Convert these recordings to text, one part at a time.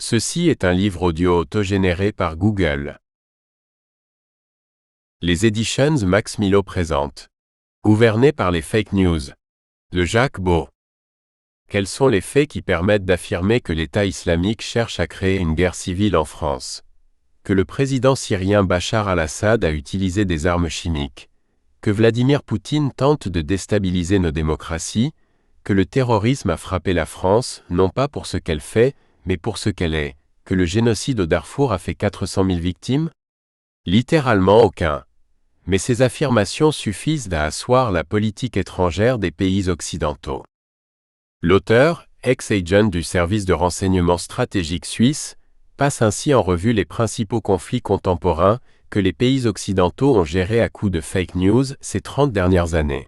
Ceci est un livre audio autogénéré par Google. Les Editions Max Milo présentent Gouverné par les fake news de Jacques Beau. Quels sont les faits qui permettent d'affirmer que l'État islamique cherche à créer une guerre civile en France? Que le président syrien Bachar al-Assad a utilisé des armes chimiques? Que Vladimir Poutine tente de déstabiliser nos démocraties? Que le terrorisme a frappé la France, non pas pour ce qu'elle fait, mais pour ce qu'elle est? Que le génocide au Darfour a fait 400 000 victimes? Littéralement aucun. Mais ces affirmations suffisent à asseoir la politique étrangère des pays occidentaux. L'auteur, ex-agent du service de renseignement stratégique suisse, passe ainsi en revue les principaux conflits contemporains que les pays occidentaux ont gérés à coups de fake news ces 30 dernières années.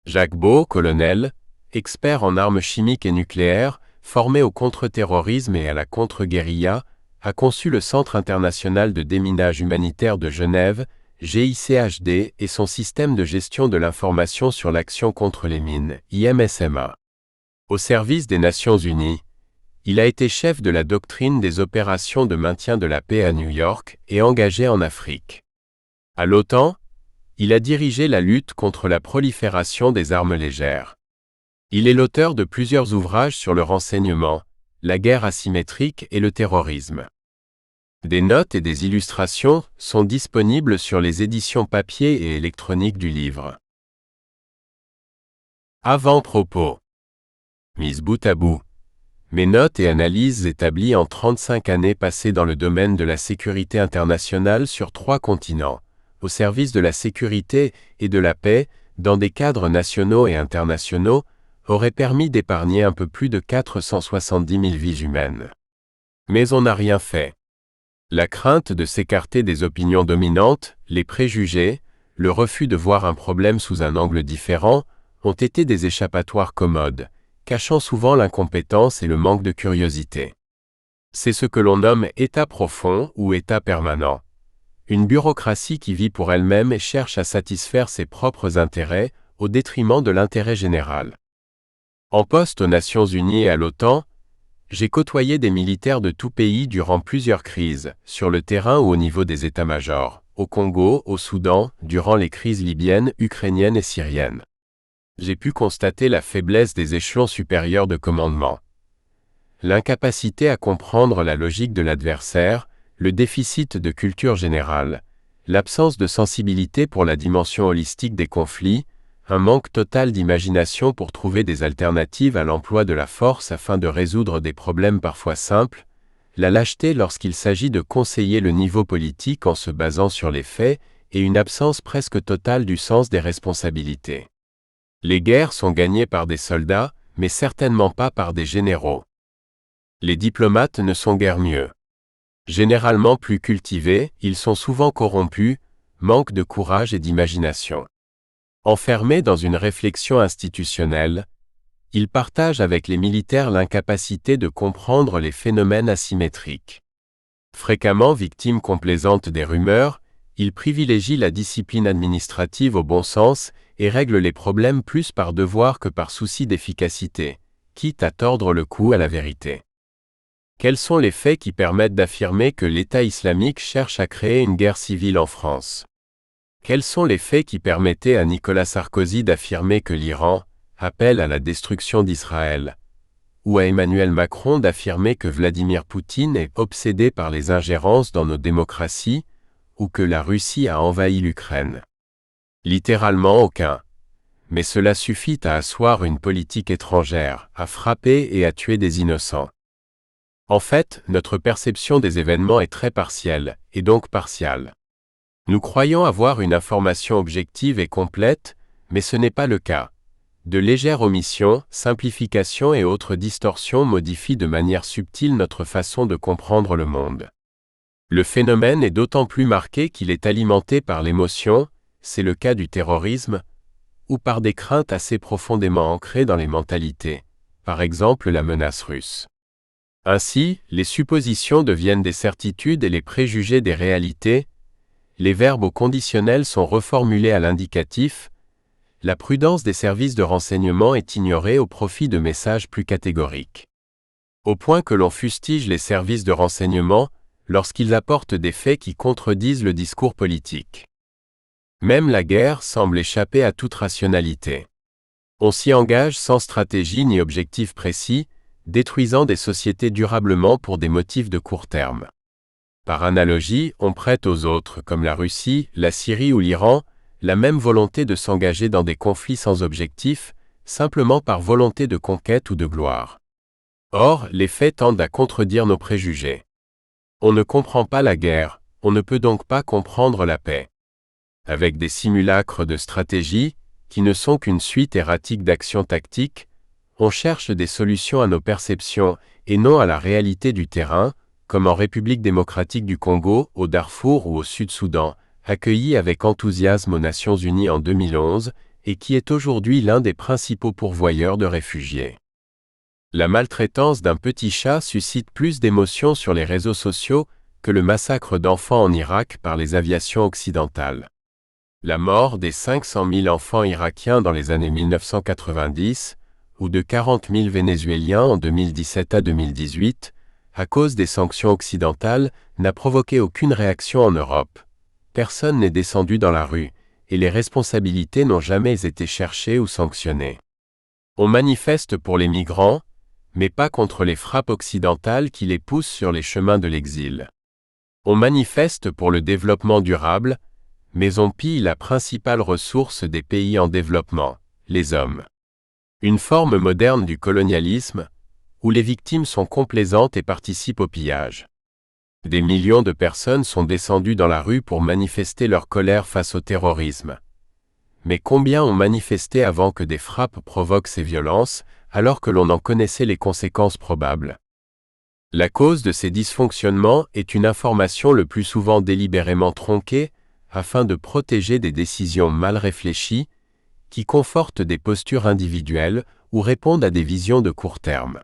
Jacques Beau, colonel, expert en armes chimiques et nucléaires, formé au contre-terrorisme et à la contre-guérilla, a conçu le Centre international de déminage humanitaire de Genève, GICHD, et son système de gestion de l'information sur l'action contre les mines, IMSMA. Au service des Nations Unies, il a été chef de la doctrine des opérations de maintien de la paix à New York et engagé en Afrique. À l'OTAN, il a dirigé la lutte contre la prolifération des armes légères. Il est l'auteur de plusieurs ouvrages sur le renseignement, la guerre asymétrique et le terrorisme. Des notes et des illustrations sont disponibles sur les éditions papier et électroniques du livre. Avant-propos. Mise bout à bout. Mes notes et analyses établies en 35 années passées dans le domaine de la sécurité internationale sur 3 continents, au service de la sécurité et de la paix, dans des cadres nationaux et internationaux, auraient permis d'épargner un peu plus de 470 000 vies humaines. Mais on n'a rien fait. La crainte de s'écarter des opinions dominantes, les préjugés, le refus de voir un problème sous un angle différent, ont été des échappatoires commodes, cachant souvent l'incompétence et le manque de curiosité. C'est ce que l'on nomme état profond ou état permanent. Une bureaucratie qui vit pour elle-même et cherche à satisfaire ses propres intérêts au détriment de l'intérêt général. En poste aux Nations Unies et à l'OTAN, j'ai côtoyé des militaires de tout pays durant plusieurs crises, sur le terrain ou au niveau des états-majors, au Congo, au Soudan, durant les crises libyennes, ukrainiennes et syriennes. J'ai pu constater la faiblesse des échelons supérieurs de commandement. L'incapacité à comprendre la logique de l'adversaire, le déficit de culture générale, l'absence de sensibilité pour la dimension holistique des conflits, un manque total d'imagination pour trouver des alternatives à l'emploi de la force afin de résoudre des problèmes parfois simples, la lâcheté lorsqu'il s'agit de conseiller le niveau politique en se basant sur les faits et une absence presque totale du sens des responsabilités. Les guerres sont gagnées par des soldats, mais certainement pas par des généraux. Les diplomates ne sont guère mieux. Généralement plus cultivés, ils sont souvent corrompus, manquent de courage et d'imagination. Enfermés dans une réflexion institutionnelle, ils partagent avec les militaires l'incapacité de comprendre les phénomènes asymétriques. Fréquemment victimes complaisantes des rumeurs, ils privilégient la discipline administrative au bon sens et règlent les problèmes plus par devoir que par souci d'efficacité, quitte à tordre le cou à la vérité. Quels sont les faits qui permettent d'affirmer que l'État islamique cherche à créer une guerre civile en France? Quels sont les faits qui permettaient à Nicolas Sarkozy d'affirmer que l'Iran appelle à la destruction d'Israël, ou à Emmanuel Macron d'affirmer que Vladimir Poutine est obsédé par les ingérences dans nos démocraties, ou que la Russie a envahi l'Ukraine? Littéralement aucun. Mais cela suffit à asseoir une politique étrangère, à frapper et à tuer des innocents. En fait, notre perception des événements est très partielle, et donc partiale. Nous croyons avoir une information objective et complète, mais ce n'est pas le cas. De légères omissions, simplifications et autres distorsions modifient de manière subtile notre façon de comprendre le monde. Le phénomène est d'autant plus marqué qu'il est alimenté par l'émotion, c'est le cas du terrorisme, ou par des craintes assez profondément ancrées dans les mentalités, par exemple la menace russe. Ainsi, les suppositions deviennent des certitudes et les préjugés des réalités. Les verbes au conditionnel sont reformulés à l'indicatif. La prudence des services de renseignement est ignorée au profit de messages plus catégoriques. Au point que l'on fustige les services de renseignement lorsqu'ils apportent des faits qui contredisent le discours politique. Même la guerre semble échapper à toute rationalité. On s'y engage sans stratégie ni objectif précis, détruisant des sociétés durablement pour des motifs de court terme. Par analogie, on prête aux autres, comme la Russie, la Syrie ou l'Iran, la même volonté de s'engager dans des conflits sans objectif, simplement par volonté de conquête ou de gloire. Or, les faits tendent à contredire nos préjugés. On ne comprend pas la guerre, on ne peut donc pas comprendre la paix. Avec des simulacres de stratégie, qui ne sont qu'une suite erratique d'actions tactiques, on cherche des solutions à nos perceptions et non à la réalité du terrain, comme en République démocratique du Congo, au Darfour ou au Sud-Soudan, accueilli avec enthousiasme aux Nations Unies en 2011 et qui est aujourd'hui l'un des principaux pourvoyeurs de réfugiés. La maltraitance d'un petit chat suscite plus d'émotions sur les réseaux sociaux que le massacre d'enfants en Irak par les aviations occidentales. La mort des 500 000 enfants irakiens dans les années 1990 ou de 40 000 Vénézuéliens en 2017 à 2018, à cause des sanctions occidentales, n'a provoqué aucune réaction en Europe. Personne n'est descendu dans la rue, et les responsabilités n'ont jamais été cherchées ou sanctionnées. On manifeste pour les migrants, mais pas contre les frappes occidentales qui les poussent sur les chemins de l'exil. On manifeste pour le développement durable, mais on pille la principale ressource des pays en développement, les hommes. Une forme moderne du colonialisme, où les victimes sont complaisantes et participent au pillage. Des millions de personnes sont descendues dans la rue pour manifester leur colère face au terrorisme. Mais combien ont manifesté avant que des frappes provoquent ces violences, alors que l'on en connaissait les conséquences probables? La cause de ces dysfonctionnements est une information le plus souvent délibérément tronquée, afin de protéger des décisions mal réfléchies, qui confortent des postures individuelles ou répondent à des visions de court terme.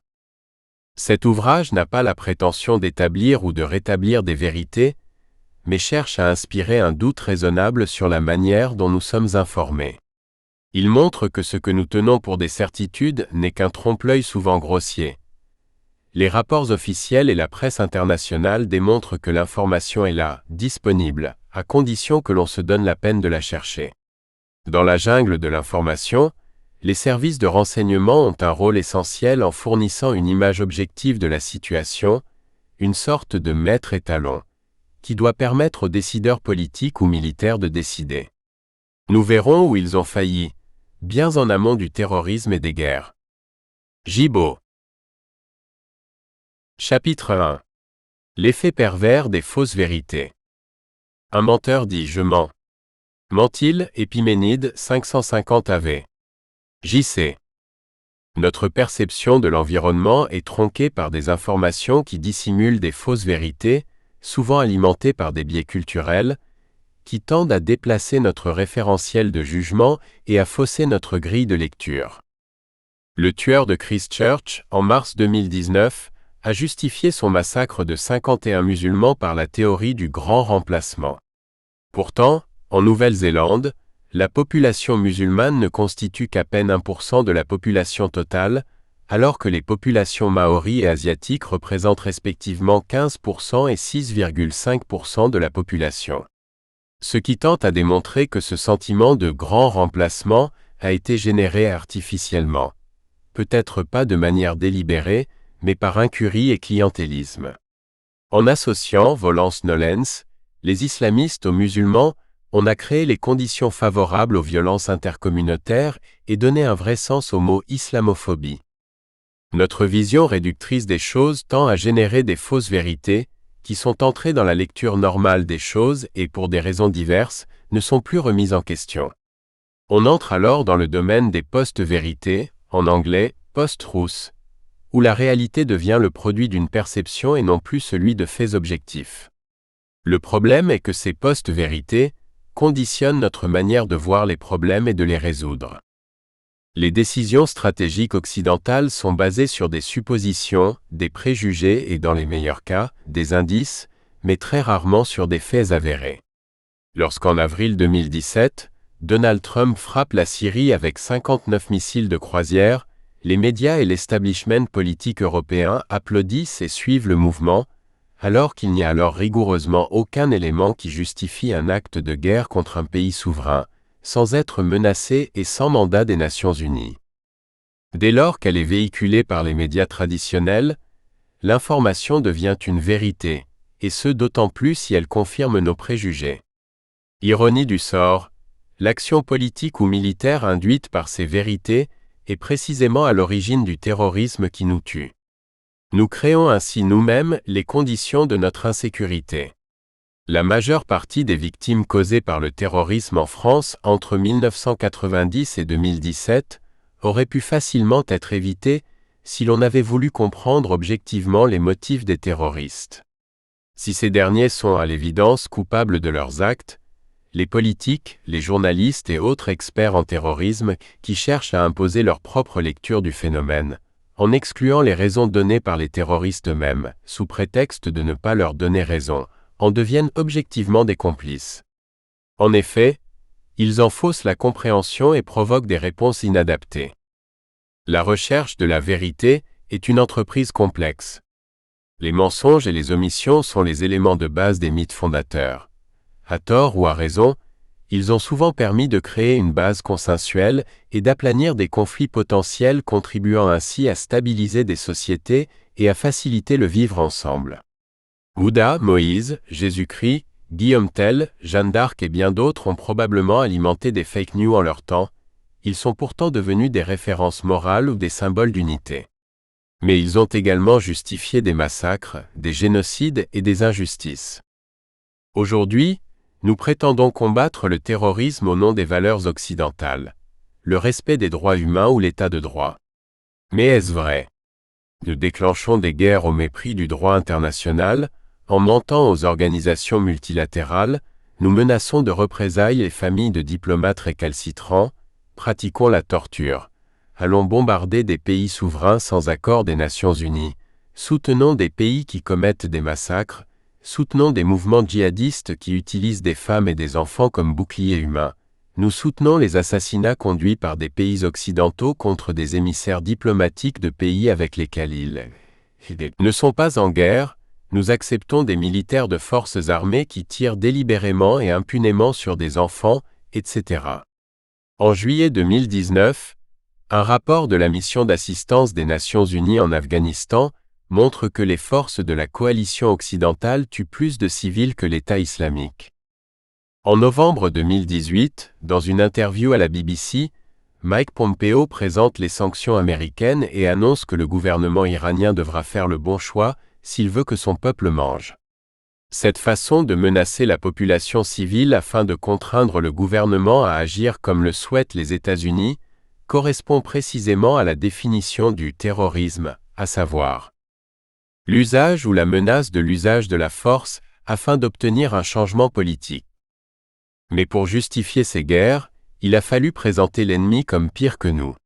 Cet ouvrage n'a pas la prétention d'établir ou de rétablir des vérités, mais cherche à inspirer un doute raisonnable sur la manière dont nous sommes informés. Il montre que ce que nous tenons pour des certitudes n'est qu'un trompe-l'œil souvent grossier. Les rapports officiels et la presse internationale démontrent que l'information est là, disponible, à condition que l'on se donne la peine de la chercher. Dans la jungle de l'information, les services de renseignement ont un rôle essentiel en fournissant une image objective de la situation, une sorte de maître étalon, qui doit permettre aux décideurs politiques ou militaires de décider. Nous verrons où ils ont failli, bien en amont du terrorisme et des guerres. Gibault. Chapitre 1. L'effet pervers des fausses vérités. Un menteur dit « je mens ». Ment-il, Épiménide 550 AV. JC. Notre perception de l'environnement est tronquée par des informations qui dissimulent des fausses vérités, souvent alimentées par des biais culturels, qui tendent à déplacer notre référentiel de jugement et à fausser notre grille de lecture. Le tueur de Christchurch, en mars 2019, a justifié son massacre de 51 musulmans par la théorie du grand remplacement. Pourtant, en Nouvelle-Zélande, la population musulmane ne constitue qu'à peine 1% de la population totale, alors que les populations maoris et asiatiques représentent respectivement 15% et 6,5% de la population. Ce qui tente à démontrer que ce sentiment de grand remplacement a été généré artificiellement. Peut-être pas de manière délibérée, mais par incurie et clientélisme. En associant, Volance Nolens, les islamistes aux musulmans, on a créé les conditions favorables aux violences intercommunautaires et donné un vrai sens au mot islamophobie. Notre vision réductrice des choses tend à générer des fausses vérités, qui sont entrées dans la lecture normale des choses et pour des raisons diverses, ne sont plus remises en question. On entre alors dans le domaine des post-vérités, en anglais post-truths, où la réalité devient le produit d'une perception et non plus celui de faits objectifs. Le problème est que ces post-vérités conditionnent notre manière de voir les problèmes et de les résoudre. Les décisions stratégiques occidentales sont basées sur des suppositions, des préjugés et dans les meilleurs cas, des indices, mais très rarement sur des faits avérés. Lorsqu'en avril 2017, Donald Trump frappe la Syrie avec 59 missiles de croisière, les médias et l'establishment politique européen applaudissent et suivent le mouvement, alors qu'il n'y a alors rigoureusement aucun élément qui justifie un acte de guerre contre un pays souverain, sans être menacé et sans mandat des Nations Unies. Dès lors qu'elle est véhiculée par les médias traditionnels, l'information devient une vérité, et ce d'autant plus si elle confirme nos préjugés. Ironie du sort, l'action politique ou militaire induite par ces vérités est précisément à l'origine du terrorisme qui nous tue. Nous créons ainsi nous-mêmes les conditions de notre insécurité. La majeure partie des victimes causées par le terrorisme en France entre 1990 et 2017 auraient pu facilement être évitées si l'on avait voulu comprendre objectivement les motifs des terroristes. Si ces derniers sont à l'évidence coupables de leurs actes, les politiques, les journalistes et autres experts en terrorisme qui cherchent à imposer leur propre lecture du phénomène, en excluant les raisons données par les terroristes eux-mêmes, sous prétexte de ne pas leur donner raison, en deviennent objectivement des complices. En effet, ils en faussent la compréhension et provoquent des réponses inadaptées. La recherche de la vérité est une entreprise complexe. Les mensonges et les omissions sont les éléments de base des mythes fondateurs. À tort ou à raison, ils ont souvent permis de créer une base consensuelle et d'aplanir des conflits potentiels, contribuant ainsi à stabiliser des sociétés et à faciliter le vivre ensemble. Bouddha, Moïse, Jésus-Christ, Guillaume Tell, Jeanne d'Arc et bien d'autres ont probablement alimenté des fake news en leur temps, ils sont pourtant devenus des références morales ou des symboles d'unité. Mais ils ont également justifié des massacres, des génocides et des injustices. Aujourd'hui, nous prétendons combattre le terrorisme au nom des valeurs occidentales, le respect des droits humains ou l'état de droit. Mais est-ce vrai? Nous déclenchons des guerres au mépris du droit international, en mentant aux organisations multilatérales, nous menaçons de représailles les familles de diplomates récalcitrants, pratiquons la torture, allons bombarder des pays souverains sans accord des Nations Unies, soutenons des pays qui commettent des massacres, soutenons des mouvements djihadistes qui utilisent des femmes et des enfants comme boucliers humains, nous soutenons les assassinats conduits par des pays occidentaux contre des émissaires diplomatiques de pays avec lesquels ils ne sont pas en guerre, nous acceptons des militaires de forces armées qui tirent délibérément et impunément sur des enfants, etc. En juillet 2019, un rapport de la mission d'assistance des Nations Unies en Afghanistan montre que les forces de la coalition occidentale tuent plus de civils que l'État islamique. En novembre 2018, dans une interview à la BBC, Mike Pompeo présente les sanctions américaines et annonce que le gouvernement iranien devra faire le bon choix s'il veut que son peuple mange. Cette façon de menacer la population civile afin de contraindre le gouvernement à agir comme le souhaitent les États-Unis correspond précisément à la définition du terrorisme, à savoir l'usage ou la menace de l'usage de la force afin d'obtenir un changement politique. Mais pour justifier ces guerres, il a fallu présenter l'ennemi comme pire que nous.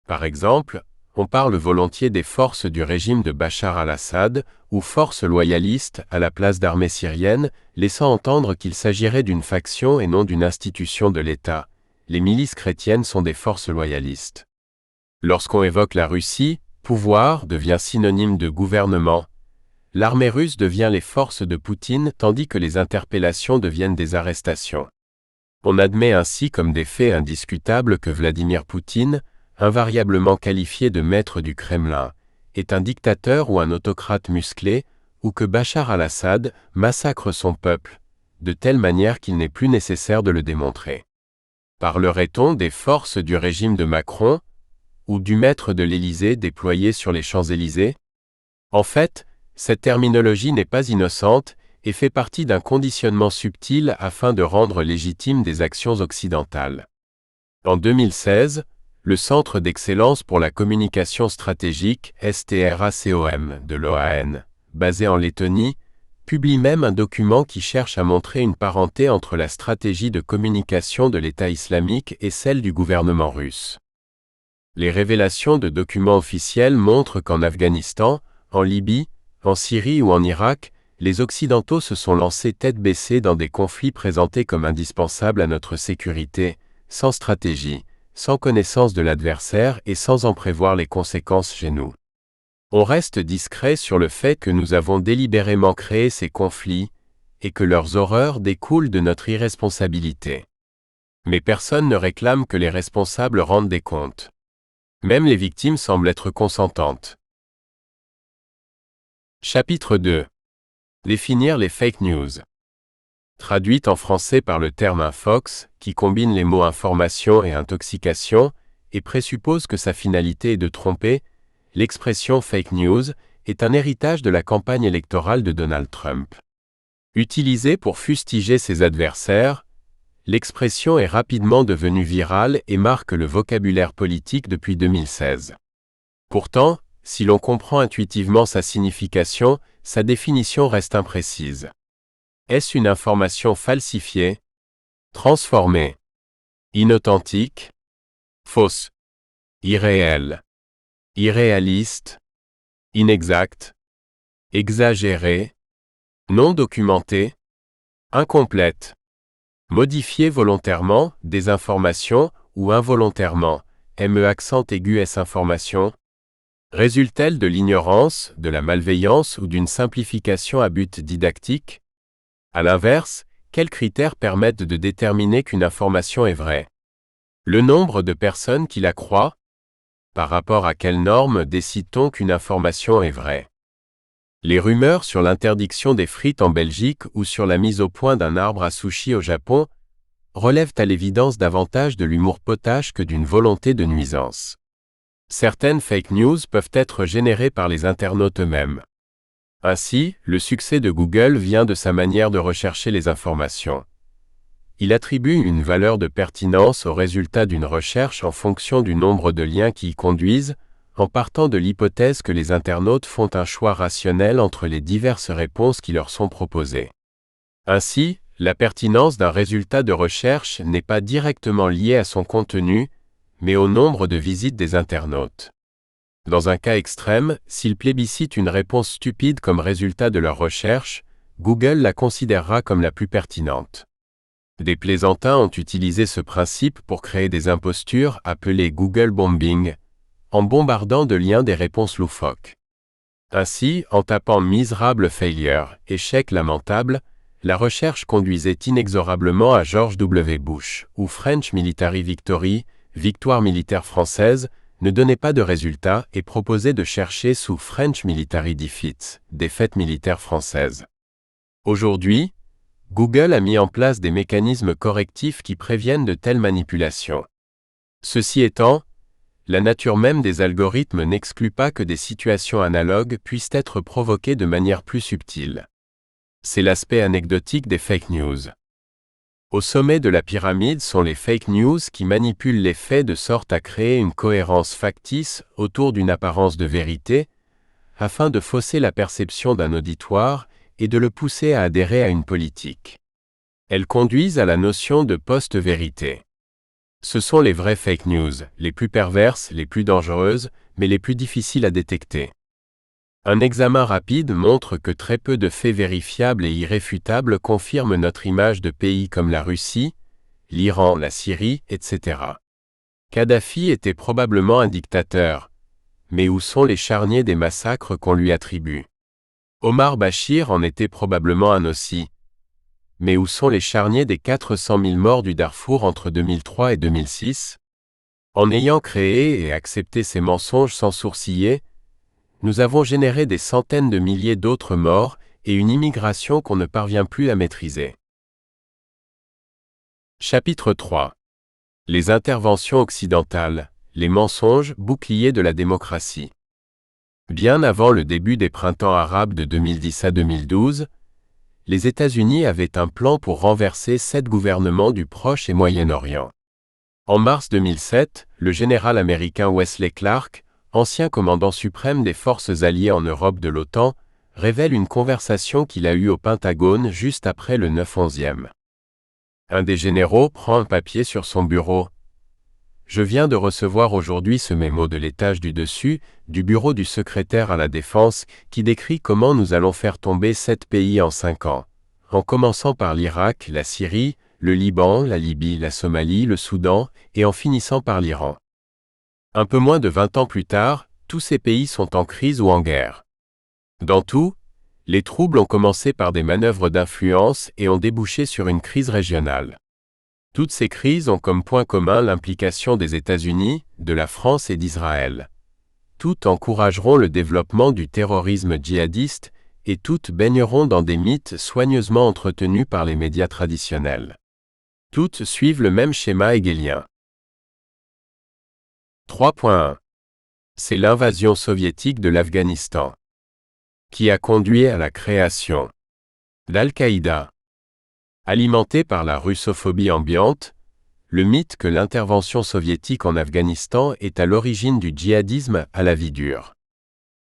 Par exemple, on parle volontiers des forces du régime de Bachar al-Assad ou forces loyalistes à la place d'armées syriennes, laissant entendre qu'il s'agirait d'une faction et non d'une institution de l'État. Les milices chrétiennes sont des forces loyalistes. Lorsqu'on évoque la Russie, pouvoir devient synonyme de gouvernement. L'armée russe devient les forces de Poutine tandis que les interpellations deviennent des arrestations. On admet ainsi comme des faits indiscutables que Vladimir Poutine, invariablement qualifié de maître du Kremlin, est un dictateur ou un autocrate musclé, ou que Bachar al-Assad massacre son peuple, de telle manière qu'il n'est plus nécessaire de le démontrer. Parlerait-on des forces du régime de Macron, ou du maître de l'Élysée déployé sur les Champs-Élysées? En fait, cette terminologie n'est pas innocente et fait partie d'un conditionnement subtil afin de rendre légitimes des actions occidentales. En 2016, le Centre d'excellence pour la communication stratégique STRACOM de l'OAN, basé en Lettonie, publie même un document qui cherche à montrer une parenté entre la stratégie de communication de l'État islamique et celle du gouvernement russe. Les révélations de documents officiels montrent qu'en Afghanistan, en Libye, en Syrie ou en Irak, les Occidentaux se sont lancés tête baissée dans des conflits présentés comme indispensables à notre sécurité, sans stratégie, sans connaissance de l'adversaire et sans en prévoir les conséquences chez nous. On reste discret sur le fait que nous avons délibérément créé ces conflits et que leurs horreurs découlent de notre irresponsabilité. Mais personne ne réclame que les responsables rendent des comptes. Même les victimes semblent être consentantes. Chapitre 2. Définir les fake news. Traduite en français par le terme infox, qui combine les mots information et intoxication, et présuppose que sa finalité est de tromper, l'expression fake news est un héritage de la campagne électorale de Donald Trump. Utilisée pour fustiger ses adversaires, l'expression est rapidement devenue virale et marque le vocabulaire politique depuis 2016. Pourtant, si l'on comprend intuitivement sa signification, sa définition reste imprécise. Est-ce une information falsifiée, transformée, inauthentique, fausse, irréelle, irréaliste, inexacte, exagérée, non documentée, incomplète, modifiée volontairement, désinformation ou involontairement, accent aigu S information, résulte-t-elle de l'ignorance, de la malveillance ou d'une simplification à but didactique? À l'inverse, quels critères permettent de déterminer qu'une information est vraie? Le nombre de personnes qui la croient? Par rapport à quelles normes décide-t-on qu'une information est vraie? Les rumeurs sur l'interdiction des frites en Belgique ou sur la mise au point d'un arbre à sushi au Japon relèvent à l'évidence davantage de l'humour potache que d'une volonté de nuisance. Certaines fake news peuvent être générées par les internautes eux-mêmes. Ainsi, le succès de Google vient de sa manière de rechercher les informations. Il attribue une valeur de pertinence au résultat d'une recherche en fonction du nombre de liens qui y conduisent, en partant de l'hypothèse que les internautes font un choix rationnel entre les diverses réponses qui leur sont proposées. Ainsi, la pertinence d'un résultat de recherche n'est pas directement liée à son contenu, mais au nombre de visites des internautes. Dans un cas extrême, s'ils plébiscitent une réponse stupide comme résultat de leur recherche, Google la considérera comme la plus pertinente. Des plaisantins ont utilisé ce principe pour créer des impostures appelées Google bombing, en bombardant de liens des réponses loufoques. Ainsi, en tapant miserable failure, échec lamentable, la recherche conduisait inexorablement à George W. Bush, ou French Military Victory, victoire militaire française, ne donnait pas de résultat et proposait de chercher sous French Military Defeat, défaite militaire française. Aujourd'hui, Google a mis en place des mécanismes correctifs qui préviennent de telles manipulations. Ceci étant, la nature même des algorithmes n'exclut pas que des situations analogues puissent être provoquées de manière plus subtile. C'est l'aspect anecdotique des fake news. Au sommet de la pyramide sont les fake news qui manipulent les faits de sorte à créer une cohérence factice autour d'une apparence de vérité, afin de fausser la perception d'un auditoire et de le pousser à adhérer à une politique. Elles conduisent à la notion de post-vérité. Ce sont les vraies fake news, les plus perverses, les plus dangereuses, mais les plus difficiles à détecter. Un examen rapide montre que très peu de faits vérifiables et irréfutables confirment notre image de pays comme la Russie, l'Iran, la Syrie, etc. Kadhafi était probablement un dictateur, mais où sont les charniers des massacres qu'on lui attribue? Omar Bachir en était probablement un aussi, mais où sont les charniers des 400 000 morts du Darfour entre 2003 et 2006? En ayant créé et accepté ces mensonges sans sourciller, nous avons généré des centaines de milliers d'autres morts et une immigration qu'on ne parvient plus à maîtriser. Chapitre 3. Les interventions occidentales, les mensonges, boucliers de la démocratie. Bien avant le début des printemps arabes de 2010 à 2012, les États-Unis avaient un plan pour renverser 7 gouvernements du Proche et Moyen-Orient. En mars 2007, le général américain Wesley Clark, ancien commandant suprême des forces alliées en Europe de l'OTAN, révèle une conversation qu'il a eue au Pentagone juste après le 9/11e. Un des généraux prend un papier sur son bureau. « Je viens de recevoir aujourd'hui ce mémo de l'étage du dessus, du bureau du secrétaire à la Défense, qui décrit comment nous allons faire tomber 7 pays en 5 ans, en commençant par l'Irak, la Syrie, le Liban, la Libye, la Somalie, le Soudan, et en finissant par l'Iran. Un peu moins de 20 ans plus tard, tous ces pays sont en crise ou en guerre. Dans tout, les troubles ont commencé par des manœuvres d'influence et ont débouché sur une crise régionale. Toutes ces crises ont comme point commun l'implication des États-Unis, de la France et d'Israël. Toutes encourageront le développement du terrorisme djihadiste et toutes baigneront dans des mythes soigneusement entretenus par les médias traditionnels. Toutes suivent le même schéma hegelien. 3.1. C'est l'invasion soviétique de l'Afghanistan qui a conduit à la création d'Al-Qaïda. Alimenté par la russophobie ambiante, le mythe que l'intervention soviétique en Afghanistan est à l'origine du djihadisme à la vie dure.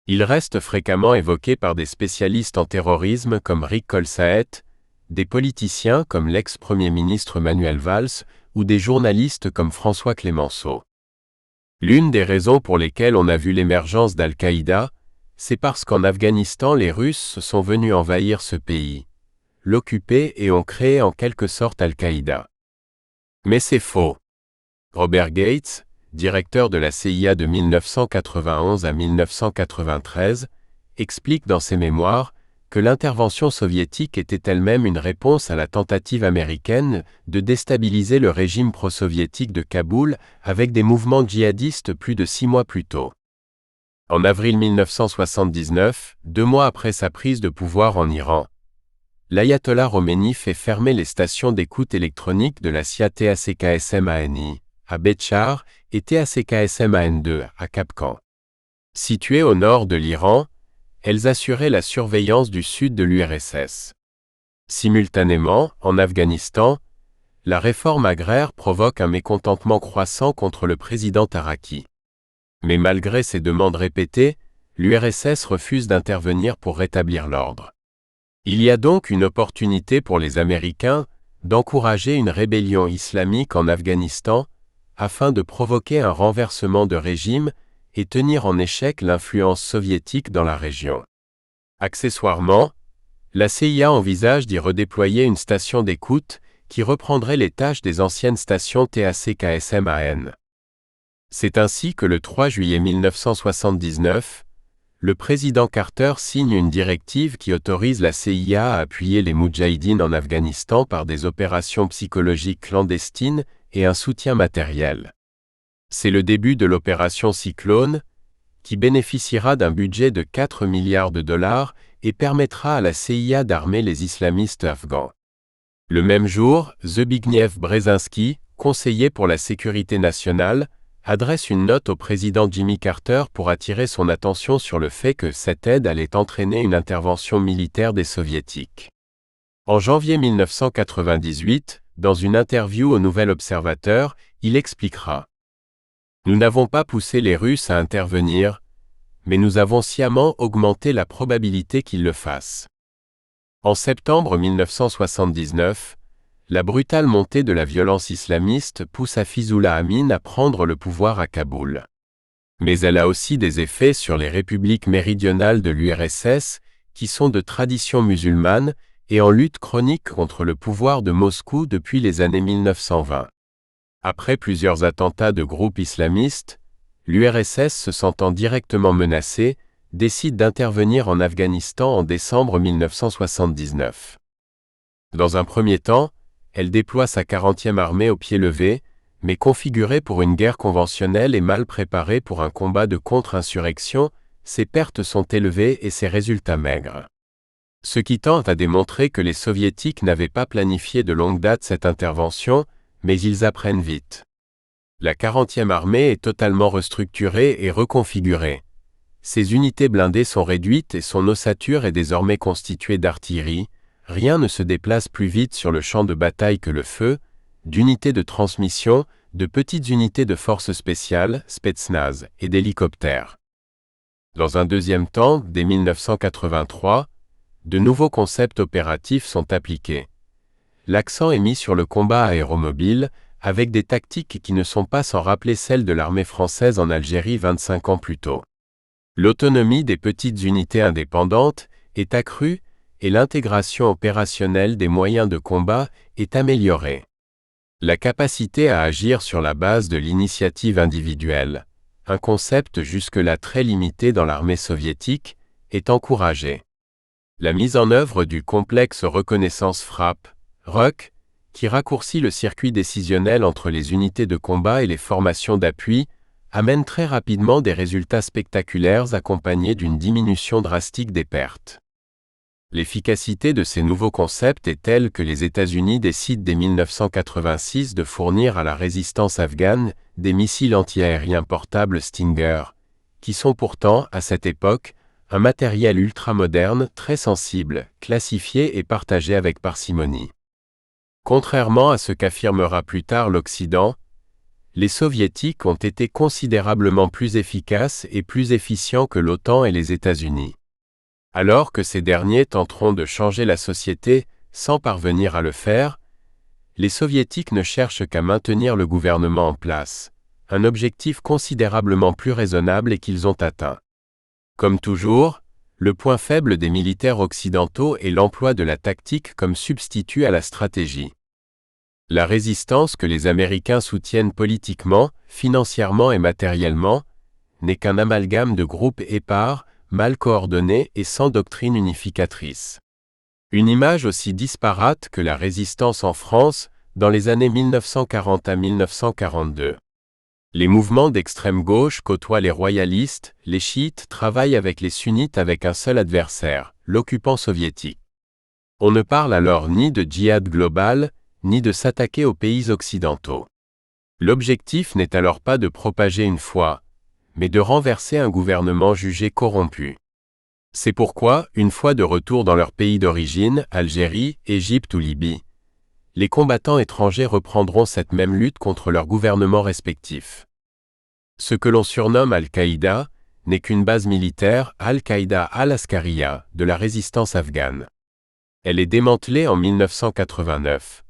Il reste fréquemment évoqué par des spécialistes en terrorisme comme Rick Colsaet, des politiciens comme l'ex-premier ministre Manuel Valls ou des journalistes comme François Clémenceau. L'une des raisons pour lesquelles on a vu l'émergence d'Al-Qaïda, c'est parce qu'en Afghanistan les Russes sont venus envahir ce pays, l'occuper et ont créé en quelque sorte Al-Qaïda. Mais c'est faux. Robert Gates, directeur de la CIA de 1991 à 1993, explique dans ses mémoires que l'intervention soviétique était elle-même une réponse à la tentative américaine de déstabiliser le régime pro-soviétique de Kaboul avec des mouvements djihadistes plus de 6 mois plus tôt. En avril 1979, 2 mois après sa prise de pouvoir en Iran, l'ayatollah Khomeini fait fermer les stations d'écoute électronique de la CIA TACKSM-ANI, à Betchar, et TACKSM-AN2, à Kapkan. Situées au nord de l'Iran, elles assuraient la surveillance du sud de l'URSS. Simultanément, en Afghanistan, la réforme agraire provoque un mécontentement croissant contre le président Araki. Mais malgré ses demandes répétées, l'URSS refuse d'intervenir pour rétablir l'ordre. Il y a donc une opportunité pour les Américains d'encourager une rébellion islamique en Afghanistan afin de provoquer un renversement de régime et tenir en échec l'influence soviétique dans la région. Accessoirement, la CIA envisage d'y redéployer une station d'écoute qui reprendrait les tâches des anciennes stations TACKSM-AN. C'est ainsi que le 3 juillet 1979, le président Carter signe une directive qui autorise la CIA à appuyer les Moudjahidines en Afghanistan par des opérations psychologiques clandestines et un soutien matériel. C'est le début de l'opération Cyclone, qui bénéficiera d'un budget de 4 milliards de dollars et permettra à la CIA d'armer les islamistes afghans. Le même jour, Zbigniew Brzezinski, conseiller pour la sécurité nationale, adresse une note au président Jimmy Carter pour attirer son attention sur le fait que cette aide allait entraîner une intervention militaire des Soviétiques. En janvier 1998, dans une interview au Nouvel Observateur, il expliquera : « Nous n'avons pas poussé les Russes à intervenir, mais nous avons sciemment augmenté la probabilité qu'ils le fassent. » En septembre 1979, la brutale montée de la violence islamiste pousse Hafizullah Amin à prendre le pouvoir à Kaboul. Mais elle a aussi des effets sur les républiques méridionales de l'URSS, qui sont de tradition musulmane et en lutte chronique contre le pouvoir de Moscou depuis les années 1920. Après plusieurs attentats de groupes islamistes, l'URSS, se sentant directement menacée, décide d'intervenir en Afghanistan en décembre 1979. Dans un premier temps, elle déploie sa 40e armée au pied levé, mais configurée pour une guerre conventionnelle et mal préparée pour un combat de contre-insurrection, ses pertes sont élevées et ses résultats maigres. Ce qui tend à démontrer que les Soviétiques n'avaient pas planifié de longue date cette intervention, mais ils apprennent vite. La 40e armée est totalement restructurée et reconfigurée. Ses unités blindées sont réduites et son ossature est désormais constituée d'artillerie. Rien ne se déplace plus vite sur le champ de bataille que le feu, d'unités de transmission, de petites unités de forces spéciales, Spetsnaz, et d'hélicoptères. Dans un deuxième temps, dès 1983, de nouveaux concepts opératifs sont appliqués. L'accent est mis sur le combat aéromobile, avec des tactiques qui ne sont pas sans rappeler celles de l'armée française en Algérie 25 ans plus tôt. L'autonomie des petites unités indépendantes est accrue, et l'intégration opérationnelle des moyens de combat est améliorée. La capacité à agir sur la base de l'initiative individuelle, un concept jusque-là très limité dans l'armée soviétique, est encouragée. La mise en œuvre du complexe reconnaissance frappe, RUC, qui raccourcit le circuit décisionnel entre les unités de combat et les formations d'appui, amène très rapidement des résultats spectaculaires accompagnés d'une diminution drastique des pertes. L'efficacité de ces nouveaux concepts est telle que les États-Unis décident dès 1986 de fournir à la résistance afghane des missiles antiaériens portables Stinger, qui sont pourtant, à cette époque, un matériel ultramoderne très sensible, classifié et partagé avec parcimonie. Contrairement à ce qu'affirmera plus tard l'Occident, les Soviétiques ont été considérablement plus efficaces et plus efficients que l'OTAN et les États-Unis. Alors que ces derniers tenteront de changer la société sans parvenir à le faire, les Soviétiques ne cherchent qu'à maintenir le gouvernement en place, un objectif considérablement plus raisonnable et qu'ils ont atteint. Comme toujours, le point faible des militaires occidentaux est l'emploi de la tactique comme substitut à la stratégie. La résistance que les Américains soutiennent politiquement, financièrement et matériellement, n'est qu'un amalgame de groupes épars, mal coordonnés et sans doctrine unificatrice. Une image aussi disparate que la résistance en France dans les années 1940 à 1942. Les mouvements d'extrême gauche côtoient les royalistes, les chiites travaillent avec les sunnites avec un seul adversaire, l'occupant soviétique. On ne parle alors ni de djihad global, ni de s'attaquer aux pays occidentaux. L'objectif n'est alors pas de propager une foi, mais de renverser un gouvernement jugé corrompu. C'est pourquoi, une fois de retour dans leur pays d'origine, Algérie, Égypte ou Libye, les combattants étrangers reprendront cette même lutte contre leurs gouvernements respectifs. Ce que l'on surnomme Al-Qaïda n'est qu'une base militaire, Al-Qaïda al-Askariya, de la résistance afghane. Elle est démantelée en 1989.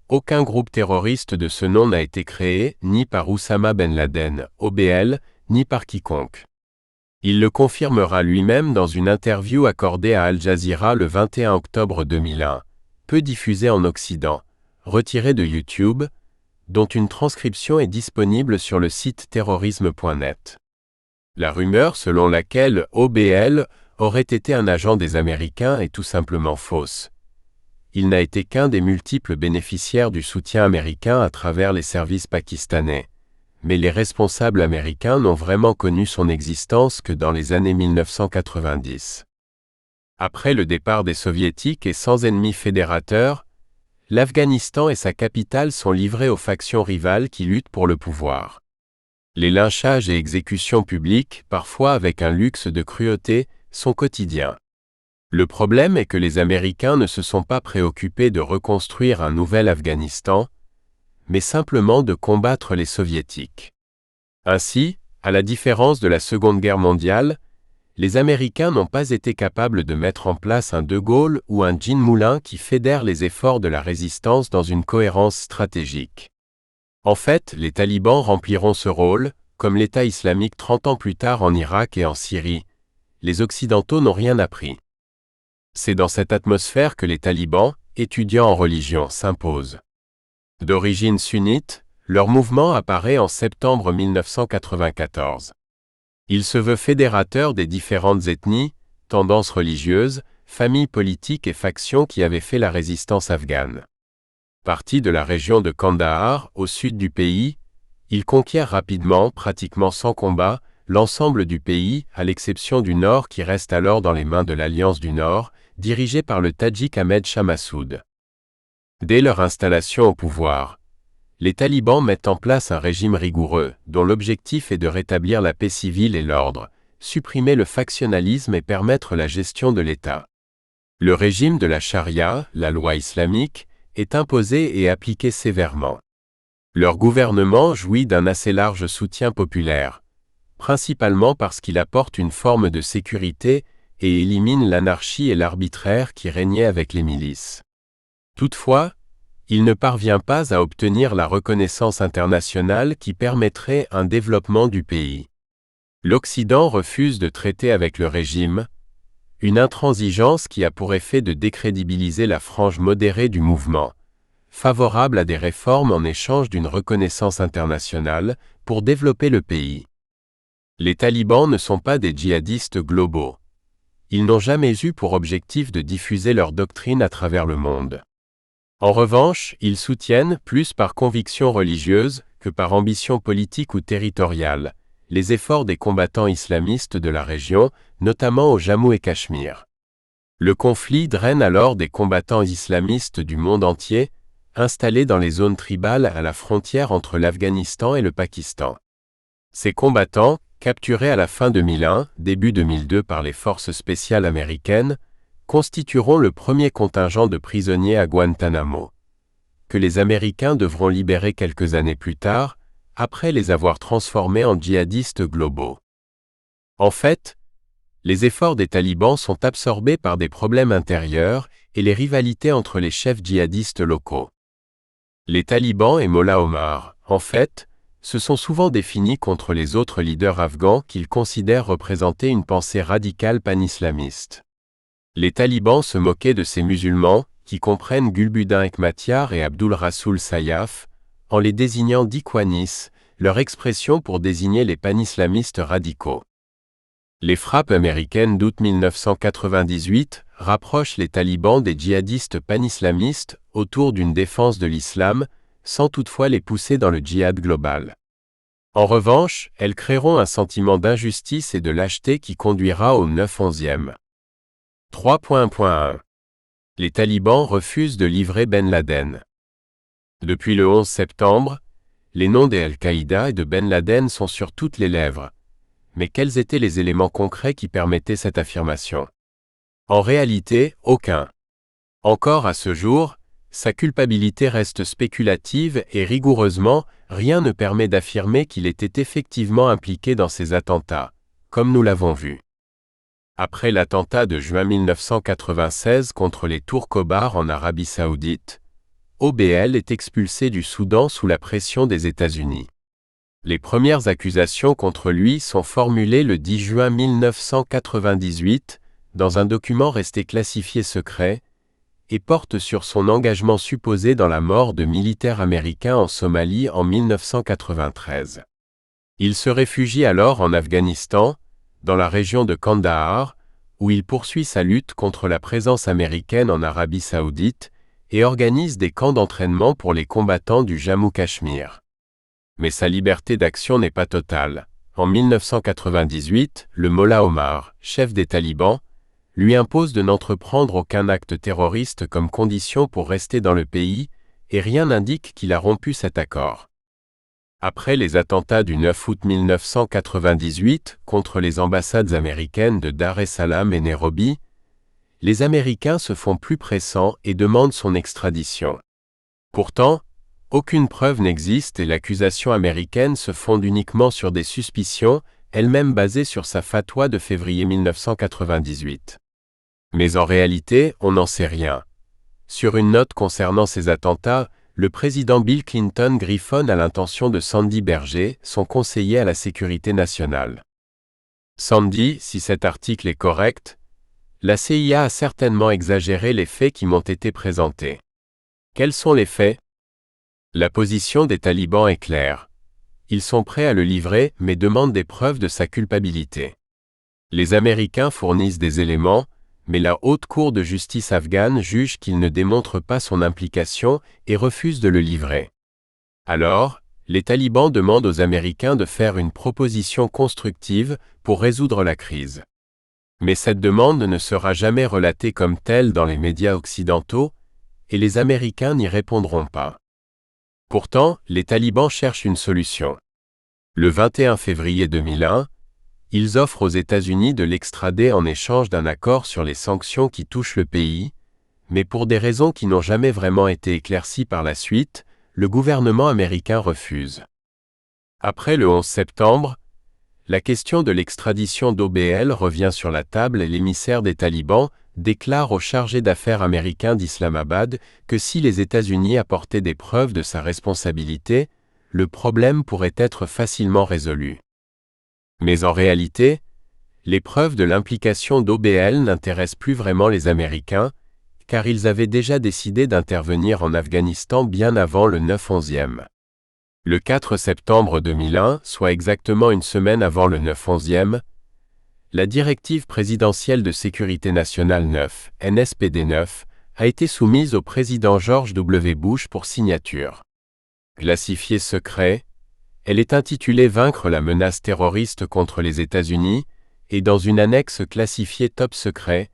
Aucun groupe terroriste de ce nom n'a été créé, ni par Oussama Ben Laden, OBL, ni par quiconque. Il le confirmera lui-même dans une interview accordée à Al Jazeera le 21 octobre 2001, peu diffusée en Occident, retirée de YouTube, dont une transcription est disponible sur le site terrorisme.net. La rumeur selon laquelle OBL aurait été un agent des Américains est tout simplement fausse. Il n'a été qu'un des multiples bénéficiaires du soutien américain à travers les services pakistanais. Mais les responsables américains n'ont vraiment connu son existence que dans les années 1990. Après le départ des Soviétiques et sans ennemis fédérateurs, l'Afghanistan et sa capitale sont livrés aux factions rivales qui luttent pour le pouvoir. Les lynchages et exécutions publiques, parfois avec un luxe de cruauté, sont quotidiens. Le problème est que les Américains ne se sont pas préoccupés de reconstruire un nouvel Afghanistan, mais simplement de combattre les Soviétiques. Ainsi, à la différence de la Seconde Guerre mondiale, les Américains n'ont pas été capables de mettre en place un De Gaulle ou un Jean Moulin qui fédèrent les efforts de la résistance dans une cohérence stratégique. En fait, les talibans rempliront ce rôle, comme l'État islamique 30 ans plus tard en Irak et en Syrie. Les Occidentaux n'ont rien appris. C'est dans cette atmosphère que les talibans, étudiants en religion, s'imposent. D'origine sunnite, leur mouvement apparaît en septembre 1994. Il se veut fédérateur des différentes ethnies, tendances religieuses, familles politiques et factions qui avaient fait la résistance afghane. Parti de la région de Kandahar, au sud du pays, il conquiert rapidement, pratiquement sans combat, l'ensemble du pays, à l'exception du nord qui reste alors dans les mains de l'Alliance du Nord, dirigée par le Tadjik Ahmed Shah Massoud. Dès leur installation au pouvoir, les talibans mettent en place un régime rigoureux, dont l'objectif est de rétablir la paix civile et l'ordre, supprimer le factionnalisme et permettre la gestion de l'État. Le régime de la charia, la loi islamique, est imposé et appliqué sévèrement. Leur gouvernement jouit d'un assez large soutien populaire, principalement parce qu'il apporte une forme de sécurité et élimine l'anarchie et l'arbitraire qui régnaient avec les milices. Toutefois, il ne parvient pas à obtenir la reconnaissance internationale qui permettrait un développement du pays. L'Occident refuse de traiter avec le régime, une intransigeance qui a pour effet de décrédibiliser la frange modérée du mouvement, favorable à des réformes en échange d'une reconnaissance internationale, pour développer le pays. Les talibans ne sont pas des djihadistes globaux. Ils n'ont jamais eu pour objectif de diffuser leur doctrine à travers le monde. En revanche, ils soutiennent, plus par conviction religieuse que par ambition politique ou territoriale, les efforts des combattants islamistes de la région, notamment au Jammu et Cachemire. Le conflit draine alors des combattants islamistes du monde entier, installés dans les zones tribales à la frontière entre l'Afghanistan et le Pakistan. Ces combattants, capturés à la fin 2001, début 2002 par les forces spéciales américaines, constitueront le premier contingent de prisonniers à Guantanamo, que les Américains devront libérer quelques années plus tard, après les avoir transformés en djihadistes globaux. En fait, les efforts des talibans sont absorbés par des problèmes intérieurs et les rivalités entre les chefs djihadistes locaux. Les talibans et Mollah Omar, en fait, se sont souvent définis contre les autres leaders afghans qu'ils considèrent représenter une pensée radicale panislamiste. Les talibans se moquaient de ces musulmans, qui comprennent Gulbuddin Hekmatyar et Abdul Rasoul Sayaf, en les désignant d'Ikhwanis, leur expression pour désigner les panislamistes radicaux. Les frappes américaines d'août 1998 rapprochent les talibans des djihadistes panislamistes autour d'une défense de l'islam, sans toutefois les pousser dans le djihad global. En revanche, elles créeront un sentiment d'injustice et de lâcheté qui conduira au 9/11e. 3.1. Les talibans refusent de livrer Ben Laden. Depuis le 11 septembre, les noms des Al-Qaïda et de Ben Laden sont sur toutes les lèvres. Mais quels étaient les éléments concrets qui permettaient cette affirmation? En réalité, aucun. Encore à ce jour, sa culpabilité reste spéculative et rigoureusement, rien ne permet d'affirmer qu'il était effectivement impliqué dans ces attentats, comme nous l'avons vu. Après l'attentat de juin 1996 contre les Tourcobars en Arabie Saoudite, OBL est expulsé du Soudan sous la pression des États-Unis. Les premières accusations contre lui sont formulées le 10 juin 1998 dans un document resté classifié secret et portent sur son engagement supposé dans la mort de militaires américains en Somalie en 1993. Il se réfugie alors en Afghanistan, dans la région de Kandahar, où il poursuit sa lutte contre la présence américaine en Arabie Saoudite et organise des camps d'entraînement pour les combattants du Jammu-Cachemire. Mais sa liberté d'action n'est pas totale. En 1998, le Mollah Omar, chef des talibans, lui impose de n'entreprendre aucun acte terroriste comme condition pour rester dans le pays, et rien n'indique qu'il a rompu cet accord. Après les attentats du 9 août 1998 contre les ambassades américaines de Dar es Salaam et Nairobi, les Américains se font plus pressants et demandent son extradition. Pourtant, aucune preuve n'existe et l'accusation américaine se fonde uniquement sur des suspicions, elles-mêmes basées sur sa fatwa de février 1998. Mais en réalité, on n'en sait rien. Sur une note concernant ces attentats, le président Bill Clinton griffonne à l'intention de Sandy Berger, son conseiller à la sécurité nationale. Sandy, si cet article est correct, la CIA a certainement exagéré les faits qui m'ont été présentés. Quels sont les faits? La position des talibans est claire. Ils sont prêts à le livrer mais demandent des preuves de sa culpabilité. Les Américains fournissent des éléments, mais la Haute Cour de justice afghane juge qu'il ne démontre pas son implication et refuse de le livrer. Alors, les talibans demandent aux Américains de faire une proposition constructive pour résoudre la crise. Mais cette demande ne sera jamais relatée comme telle dans les médias occidentaux, et les Américains n'y répondront pas. Pourtant, les talibans cherchent une solution. Le 21 février 2001, ils offrent aux États-Unis de l'extrader en échange d'un accord sur les sanctions qui touchent le pays, mais pour des raisons qui n'ont jamais vraiment été éclaircies par la suite, le gouvernement américain refuse. Après le 11 septembre, la question de l'extradition d'OBL revient sur la table et l'émissaire des talibans déclare au chargé d'affaires américain d'Islamabad que si les États-Unis apportaient des preuves de sa responsabilité, le problème pourrait être facilement résolu. Mais en réalité, les preuves de l'implication d'OBL n'intéressent plus vraiment les Américains, car ils avaient déjà décidé d'intervenir en Afghanistan bien avant le 9/11e. Le 4 septembre 2001, soit exactement une semaine avant le 9/11e, la directive présidentielle de sécurité nationale 9, NSPD 9, a été soumise au président George W. Bush pour signature. Classifiée secret, elle est intitulée « Vaincre la menace terroriste contre les États-Unis » et dans une annexe classifiée top secret,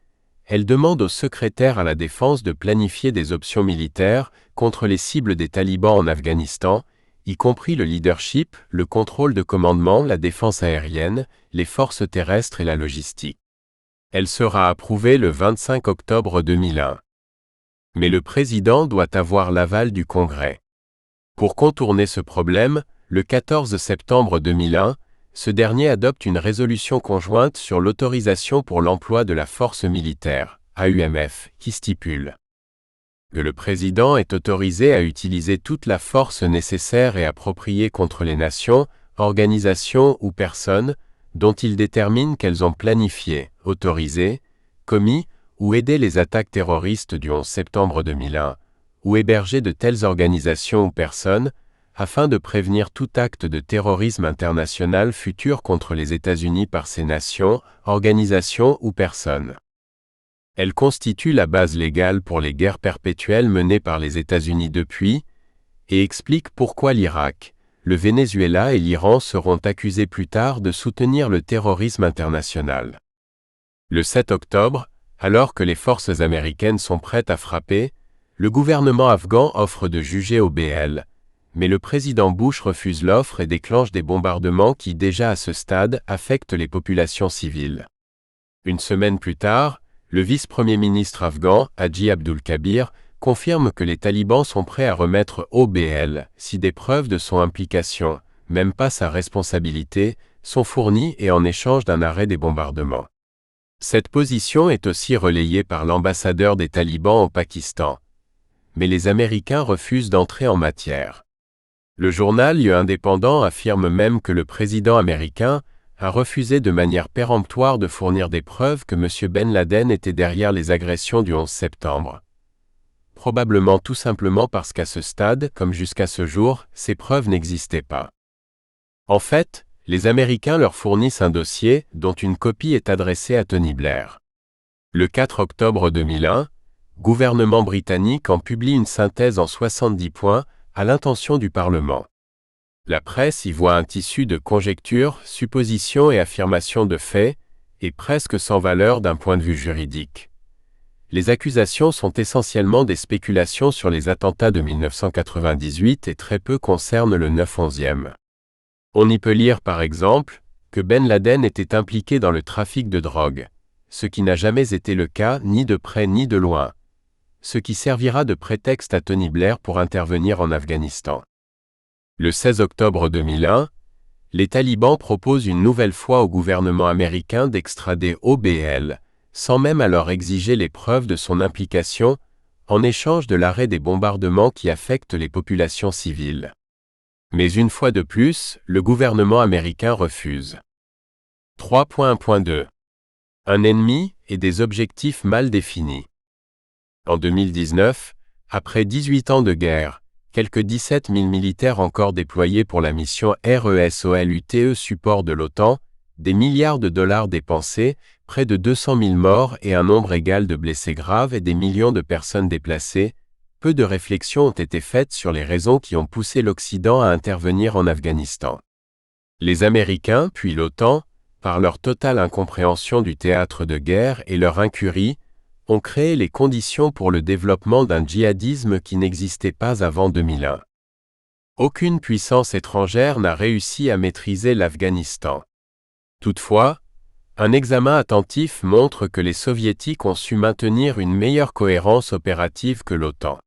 elle demande au secrétaire à la Défense de planifier des options militaires contre les cibles des talibans en Afghanistan, y compris le leadership, le contrôle de commandement, la défense aérienne, les forces terrestres et la logistique. Elle sera approuvée le 25 octobre 2001. Mais le président doit avoir l'aval du Congrès. Pour contourner ce problème, le 14 septembre 2001, ce dernier adopte une résolution conjointe sur l'autorisation pour l'emploi de la force militaire, AUMF, qui stipule que le président est autorisé à utiliser toute la force nécessaire et appropriée contre les nations, organisations ou personnes dont il détermine qu'elles ont planifié, autorisé, commis ou aidé les attaques terroristes du 11 septembre 2001, ou hébergé de telles organisations ou personnes, afin de prévenir tout acte de terrorisme international futur contre les États-Unis par ces nations, organisations ou personnes. Elle constitue la base légale pour les guerres perpétuelles menées par les États-Unis depuis, et explique pourquoi l'Irak, le Venezuela et l'Iran seront accusés plus tard de soutenir le terrorisme international. Le 7 octobre, alors que les forces américaines sont prêtes à frapper, le gouvernement afghan offre de juger OBL, mais le président Bush refuse l'offre et déclenche des bombardements qui, déjà à ce stade, affectent les populations civiles. Une semaine plus tard, le vice-premier ministre afghan, Haji Abdul Kabir, confirme que les talibans sont prêts à remettre OBL si des preuves de son implication, même pas sa responsabilité, sont fournies et en échange d'un arrêt des bombardements. Cette position est aussi relayée par l'ambassadeur des talibans au Pakistan. Mais les Américains refusent d'entrer en matière. Le journal Lieu indépendant affirme même que le président américain a refusé de manière péremptoire de fournir des preuves que M. Ben Laden était derrière les agressions du 11 septembre. Probablement tout simplement parce qu'à ce stade, comme jusqu'à ce jour, ces preuves n'existaient pas. En fait, les Américains leur fournissent un dossier, dont une copie est adressée à Tony Blair. Le 4 octobre 2001, gouvernement britannique en publie une synthèse en 70 points, à l'intention du Parlement. La presse y voit un tissu de conjectures, suppositions et affirmations de faits, et presque sans valeur d'un point de vue juridique. Les accusations sont essentiellement des spéculations sur les attentats de 1998 et très peu concernent le 9/11e. On y peut lire par exemple que Ben Laden était impliqué dans le trafic de drogue, ce qui n'a jamais été le cas ni de près ni de loin, ce qui servira de prétexte à Tony Blair pour intervenir en Afghanistan. Le 16 octobre 2001, les talibans proposent une nouvelle fois au gouvernement américain d'extrader OBL, sans même alors exiger les preuves de son implication, en échange de l'arrêt des bombardements qui affectent les populations civiles. Mais une fois de plus, le gouvernement américain refuse. 3.1.2. Un ennemi et des objectifs mal définis. En 2019, après 18 ans de guerre, quelques 17 000 militaires encore déployés pour la mission RESOLUTE support de l'OTAN, des milliards de dollars dépensés, près de 200 000 morts et un nombre égal de blessés graves et des millions de personnes déplacées, peu de réflexions ont été faites sur les raisons qui ont poussé l'Occident à intervenir en Afghanistan. Les Américains, puis l'OTAN, par leur totale incompréhension du théâtre de guerre et leur incurie, ont créé les conditions pour le développement d'un djihadisme qui n'existait pas avant 2001. Aucune puissance étrangère n'a réussi à maîtriser l'Afghanistan. Toutefois, un examen attentif montre que les Soviétiques ont su maintenir une meilleure cohérence opérative que l'OTAN.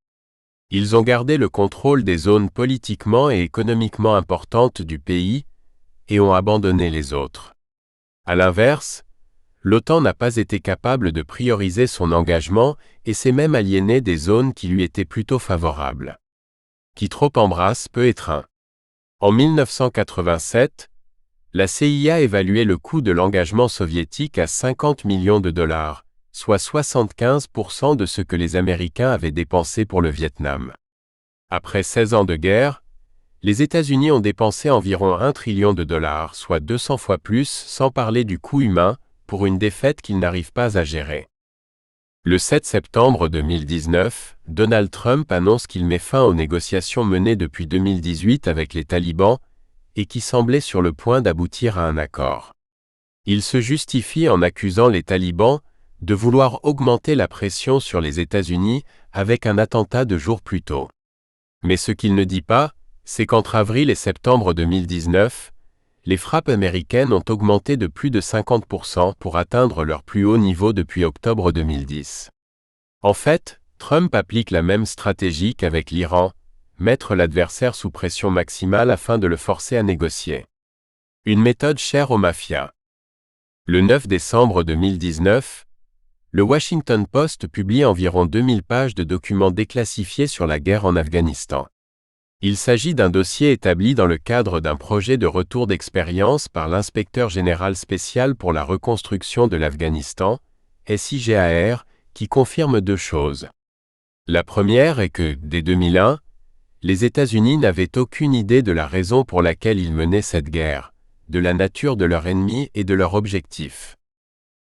Ils ont gardé le contrôle des zones politiquement et économiquement importantes du pays et ont abandonné les autres. À l'inverse, l'OTAN n'a pas été capable de prioriser son engagement et s'est même aliéné des zones qui lui étaient plutôt favorables. Qui trop embrasse peut étreint. En 1987, la CIA évaluait le coût de l'engagement soviétique à 50 millions de dollars, soit 75% de ce que les Américains avaient dépensé pour le Vietnam. Après 16 ans de guerre, les États-Unis ont dépensé environ 1 trillion de dollars, soit 200 fois plus, sans parler du coût humain, pour une défaite qu'ils n'arrivent pas à gérer. Le 7 septembre 2019, Donald Trump annonce qu'il met fin aux négociations menées depuis 2018 avec les talibans et qui semblaient sur le point d'aboutir à un accord. Il se justifie en accusant les talibans de vouloir augmenter la pression sur les États-Unis avec un attentat 2 jours plus tôt. Mais ce qu'il ne dit pas, c'est qu'entre avril et septembre 2019, les frappes américaines ont augmenté de plus de 50% pour atteindre leur plus haut niveau depuis octobre 2010. En fait, Trump applique la même stratégie qu'avec l'Iran, mettre l'adversaire sous pression maximale afin de le forcer à négocier. Une méthode chère aux mafias. Le 9 décembre 2019, le Washington Post publie environ 2000 pages de documents déclassifiés sur la guerre en Afghanistan. Il s'agit d'un dossier établi dans le cadre d'un projet de retour d'expérience par l'inspecteur général spécial pour la reconstruction de l'Afghanistan, SIGAR, qui confirme 2 choses. La première est que, dès 2001, les États-Unis n'avaient aucune idée de la raison pour laquelle ils menaient cette guerre, de la nature de leur ennemi et de leur objectif.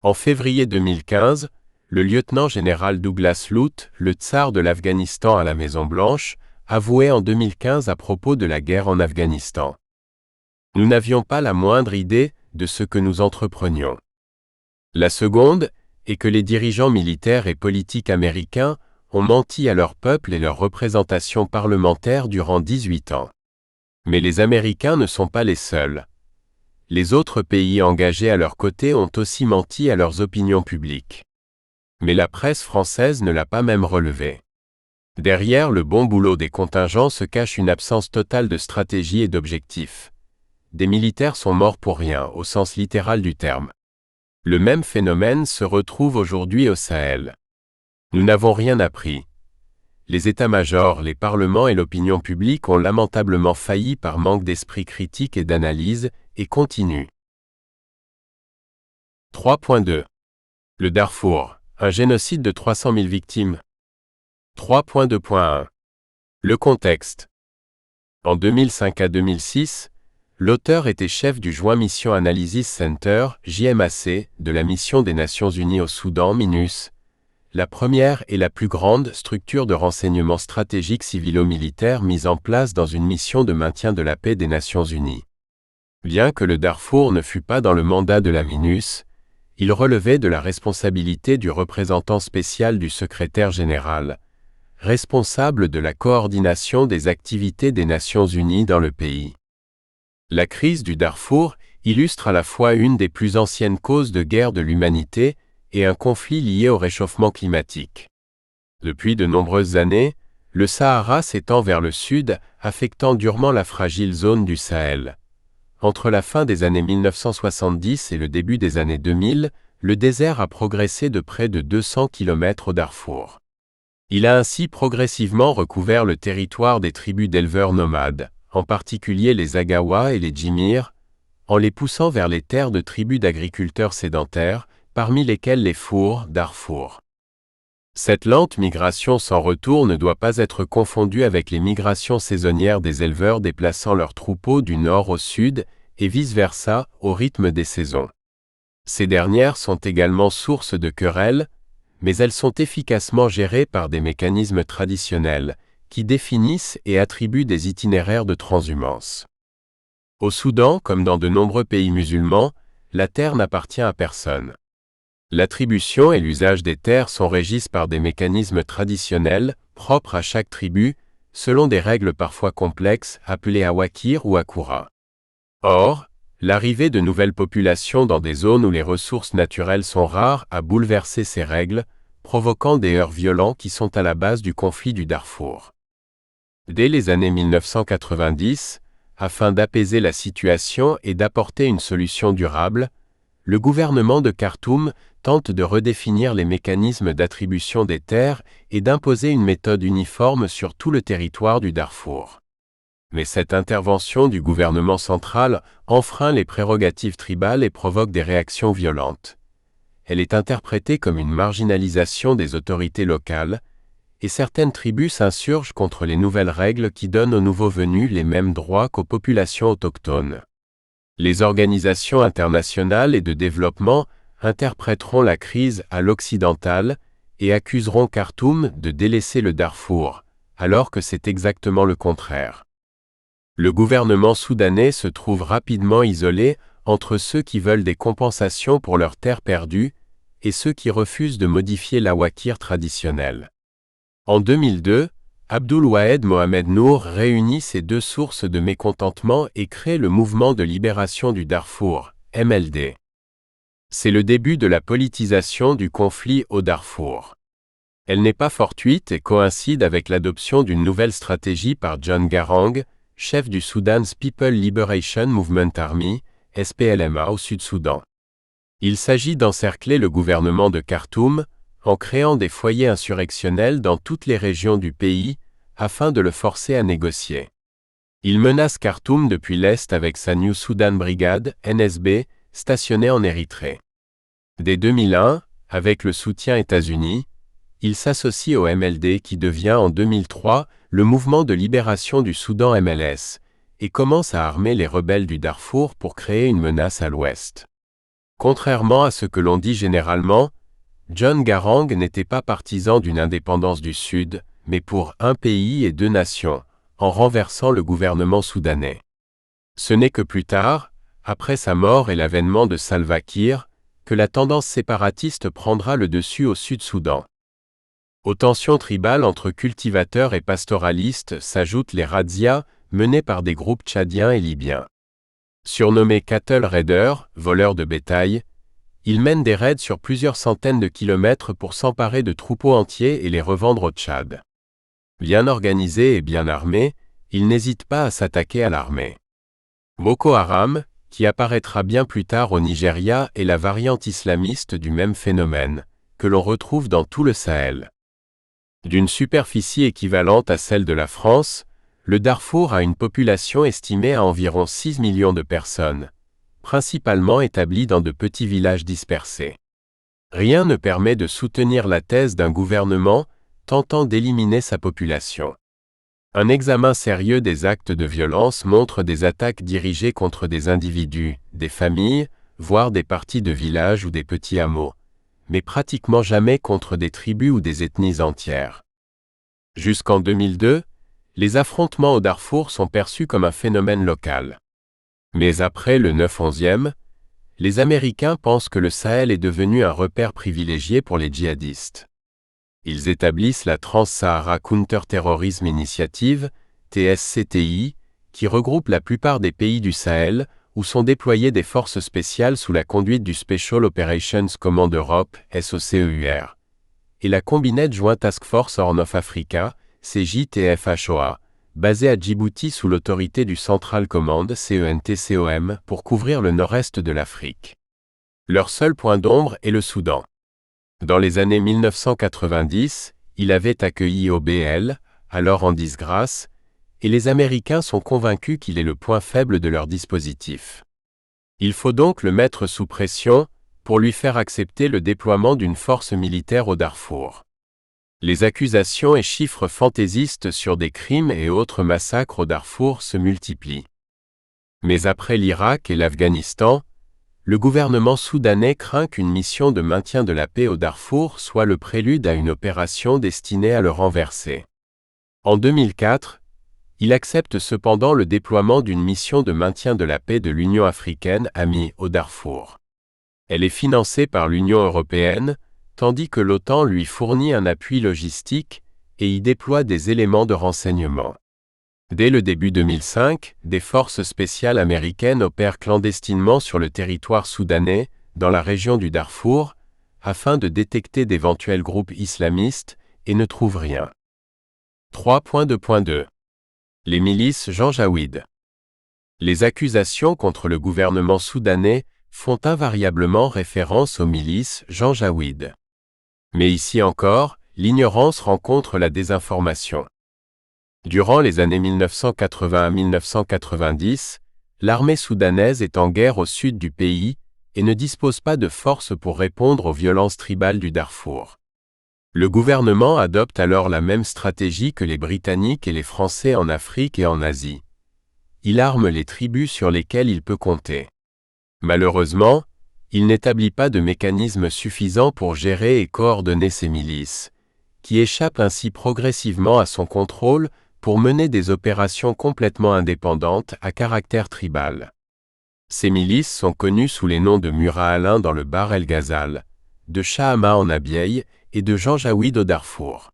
En février 2015, le lieutenant-général Douglas Lute, le tsar de l'Afghanistan à la Maison-Blanche, avouait en 2015 à propos de la guerre en Afghanistan. Nous n'avions pas la moindre idée de ce que nous entreprenions. La seconde est que les dirigeants militaires et politiques américains ont menti à leur peuple et leur représentation parlementaire durant 18 ans. Mais les Américains ne sont pas les seuls. Les autres pays engagés à leur côté ont aussi menti à leurs opinions publiques. Mais la presse française ne l'a pas même relevé. Derrière le bon boulot des contingents se cache une absence totale de stratégie et d'objectifs. Des militaires sont morts pour rien, au sens littéral du terme. Le même phénomène se retrouve aujourd'hui au Sahel. Nous n'avons rien appris. Les états-majors, les parlements et l'opinion publique ont lamentablement failli par manque d'esprit critique et d'analyse, et continuent. 3.2. Le Darfour, un génocide de 300 000 victimes. 3.2.1. Le contexte. En 2005 à 2006, l'auteur était chef du Joint Mission Analysis Center, JMAC, de la Mission des Nations Unies au Soudan, MINUS, la première et la plus grande structure de renseignement stratégique civilo-militaire mise en place dans une mission de maintien de la paix des Nations Unies. Bien que le Darfour ne fût pas dans le mandat de la MINUS, il relevait de la responsabilité du représentant spécial du secrétaire général, responsable de la coordination des activités des Nations Unies dans le pays. La crise du Darfour illustre à la fois une des plus anciennes causes de guerre de l'humanité et un conflit lié au réchauffement climatique. Depuis de nombreuses années, le Sahara s'étend vers le sud, affectant durement la fragile zone du Sahel. Entre la fin des années 1970 et le début des années 2000, le désert a progressé de près de 200 km au Darfour. Il a ainsi progressivement recouvert le territoire des tribus d'éleveurs nomades, en particulier les Agawa et les Djimir, en les poussant vers les terres de tribus d'agriculteurs sédentaires, parmi lesquelles les Four, Darfour. Cette lente migration sans retour ne doit pas être confondue avec les migrations saisonnières des éleveurs déplaçant leurs troupeaux du nord au sud et vice-versa au rythme des saisons. Ces dernières sont également source de querelles, mais elles sont efficacement gérées par des mécanismes traditionnels, qui définissent et attribuent des itinéraires de transhumance. Au Soudan, comme dans de nombreux pays musulmans, la terre n'appartient à personne. L'attribution et l'usage des terres sont régis par des mécanismes traditionnels, propres à chaque tribu, selon des règles parfois complexes, appelées awakir ou akura. Or, l'arrivée de nouvelles populations dans des zones où les ressources naturelles sont rares a bouleversé ces règles, provoquant des heurts violents qui sont à la base du conflit du Darfour. Dès les années 1990, afin d'apaiser la situation et d'apporter une solution durable, le gouvernement de Khartoum tente de redéfinir les mécanismes d'attribution des terres et d'imposer une méthode uniforme sur tout le territoire du Darfour. Mais cette intervention du gouvernement central enfreint les prérogatives tribales et provoque des réactions violentes. elle est interprétée comme une marginalisation des autorités locales, et certaines tribus s'insurgent contre les nouvelles règles qui donnent aux nouveaux venus les mêmes droits qu'aux populations autochtones. Les organisations internationales et de développement interpréteront la crise à l'occidental et accuseront Khartoum de délaisser le Darfour, alors que c'est exactement le contraire. Le gouvernement soudanais se trouve rapidement isolé entre ceux qui veulent des compensations pour leurs terres perdues et ceux qui refusent de modifier l'awakir traditionnel. En 2002, Abdul Wahed Mohamed Nour réunit ces deux sources de mécontentement et crée le Mouvement de libération du Darfour, MLD. C'est le début de la politisation du conflit au Darfour. Elle n'est pas fortuite et coïncide avec l'adoption d'une nouvelle stratégie par John Garang, chef du Sudan's People Liberation Movement Army, SPLMA au Sud-Soudan. Il s'agit d'encercler le gouvernement de Khartoum, en créant des foyers insurrectionnels dans toutes les régions du pays, afin de le forcer à négocier. Il menace Khartoum depuis l'Est avec sa New Sudan Brigade, NSB, stationnée en Érythrée. Dès 2001, avec le soutien États-Unis, il s'associe au MLD qui devient en 2003 le Mouvement de libération du Soudan MLS, et commence à armer les rebelles du Darfour pour créer une menace à l'Ouest. Contrairement à ce que l'on dit généralement, John Garang n'était pas partisan d'une indépendance du Sud, mais pour un pays et deux nations, en renversant le gouvernement soudanais. Ce n'est que plus tard, après sa mort et l'avènement de Salva Kiir, que la tendance séparatiste prendra le dessus au Sud-Soudan. Aux tensions tribales entre cultivateurs et pastoralistes s'ajoutent les razzias menés par des groupes tchadiens et libyens. Surnommés cattle raiders, voleurs de bétail, ils mènent des raids sur plusieurs centaines de kilomètres pour s'emparer de troupeaux entiers et les revendre au Tchad. Bien organisés et bien armés, ils n'hésitent pas à s'attaquer à l'armée. Boko Haram, qui apparaîtra bien plus tard au Nigeria, est la variante islamiste du même phénomène, que l'on retrouve dans tout le Sahel. D'une superficie équivalente à celle de la France, le Darfour a une population estimée à environ 6 millions de personnes, principalement établies dans de petits villages dispersés. Rien ne permet de soutenir la thèse d'un gouvernement tentant d'éliminer sa population. Un examen sérieux des actes de violence montre des attaques dirigées contre des individus, des familles, voire des parties de villages ou des petits hameaux, mais pratiquement jamais contre des tribus ou des ethnies entières. Jusqu'en 2002, les affrontements au Darfour sont perçus comme un phénomène local. Mais après le 9/11, les Américains pensent que le Sahel est devenu un repère privilégié pour les djihadistes. Ils établissent la Trans-Sahara Counter-Terrorism Initiative, TSCTI, qui regroupe la plupart des pays du Sahel, où sont déployées des forces spéciales sous la conduite du Special Operations Command Europe, SOCEUR, et la Combined Joint Task Force Horn of Africa, CJTFHOA, basée à Djibouti sous l'autorité du Central Command, CENTCOM, pour couvrir le nord-est de l'Afrique. Leur seul point d'ombre est le Soudan. Dans les années 1990, il avait accueilli OBL, alors en disgrâce, et les Américains sont convaincus qu'il est le point faible de leur dispositif. Il faut donc le mettre sous pression pour lui faire accepter le déploiement d'une force militaire au Darfour. Les accusations et chiffres fantaisistes sur des crimes et autres massacres au Darfour se multiplient. Mais après l'Irak et l'Afghanistan, le gouvernement soudanais craint qu'une mission de maintien de la paix au Darfour soit le prélude à une opération destinée à le renverser. En 2004, il accepte cependant le déploiement d'une mission de maintien de la paix de l'Union africaine AMI au Darfour. Elle est financée par l'Union européenne, tandis que l'OTAN lui fournit un appui logistique et y déploie des éléments de renseignement. Dès le début 2005, des forces spéciales américaines opèrent clandestinement sur le territoire soudanais, dans la région du Darfour, afin de détecter d'éventuels groupes islamistes, et ne trouvent rien. 3.2.2 Les milices janjaouides. Les accusations contre le gouvernement soudanais font invariablement référence aux milices janjaouides. Mais ici encore, l'ignorance rencontre la désinformation. Durant les années 1980 à 1990, l'armée soudanaise est en guerre au sud du pays, et ne dispose pas de forces pour répondre aux violences tribales du Darfour. Le gouvernement adopte alors la même stratégie que les Britanniques et les Français en Afrique et en Asie. Il arme les tribus sur lesquelles il peut compter. Malheureusement, il n'établit pas de mécanisme suffisant pour gérer et coordonner ces milices, qui échappent ainsi progressivement à son contrôle pour mener des opérations complètement indépendantes à caractère tribal. Ces milices sont connues sous les noms de Mura Alain dans le Bahr el Ghazal, de Shahama en Abyei et de Janjaweed au Darfour.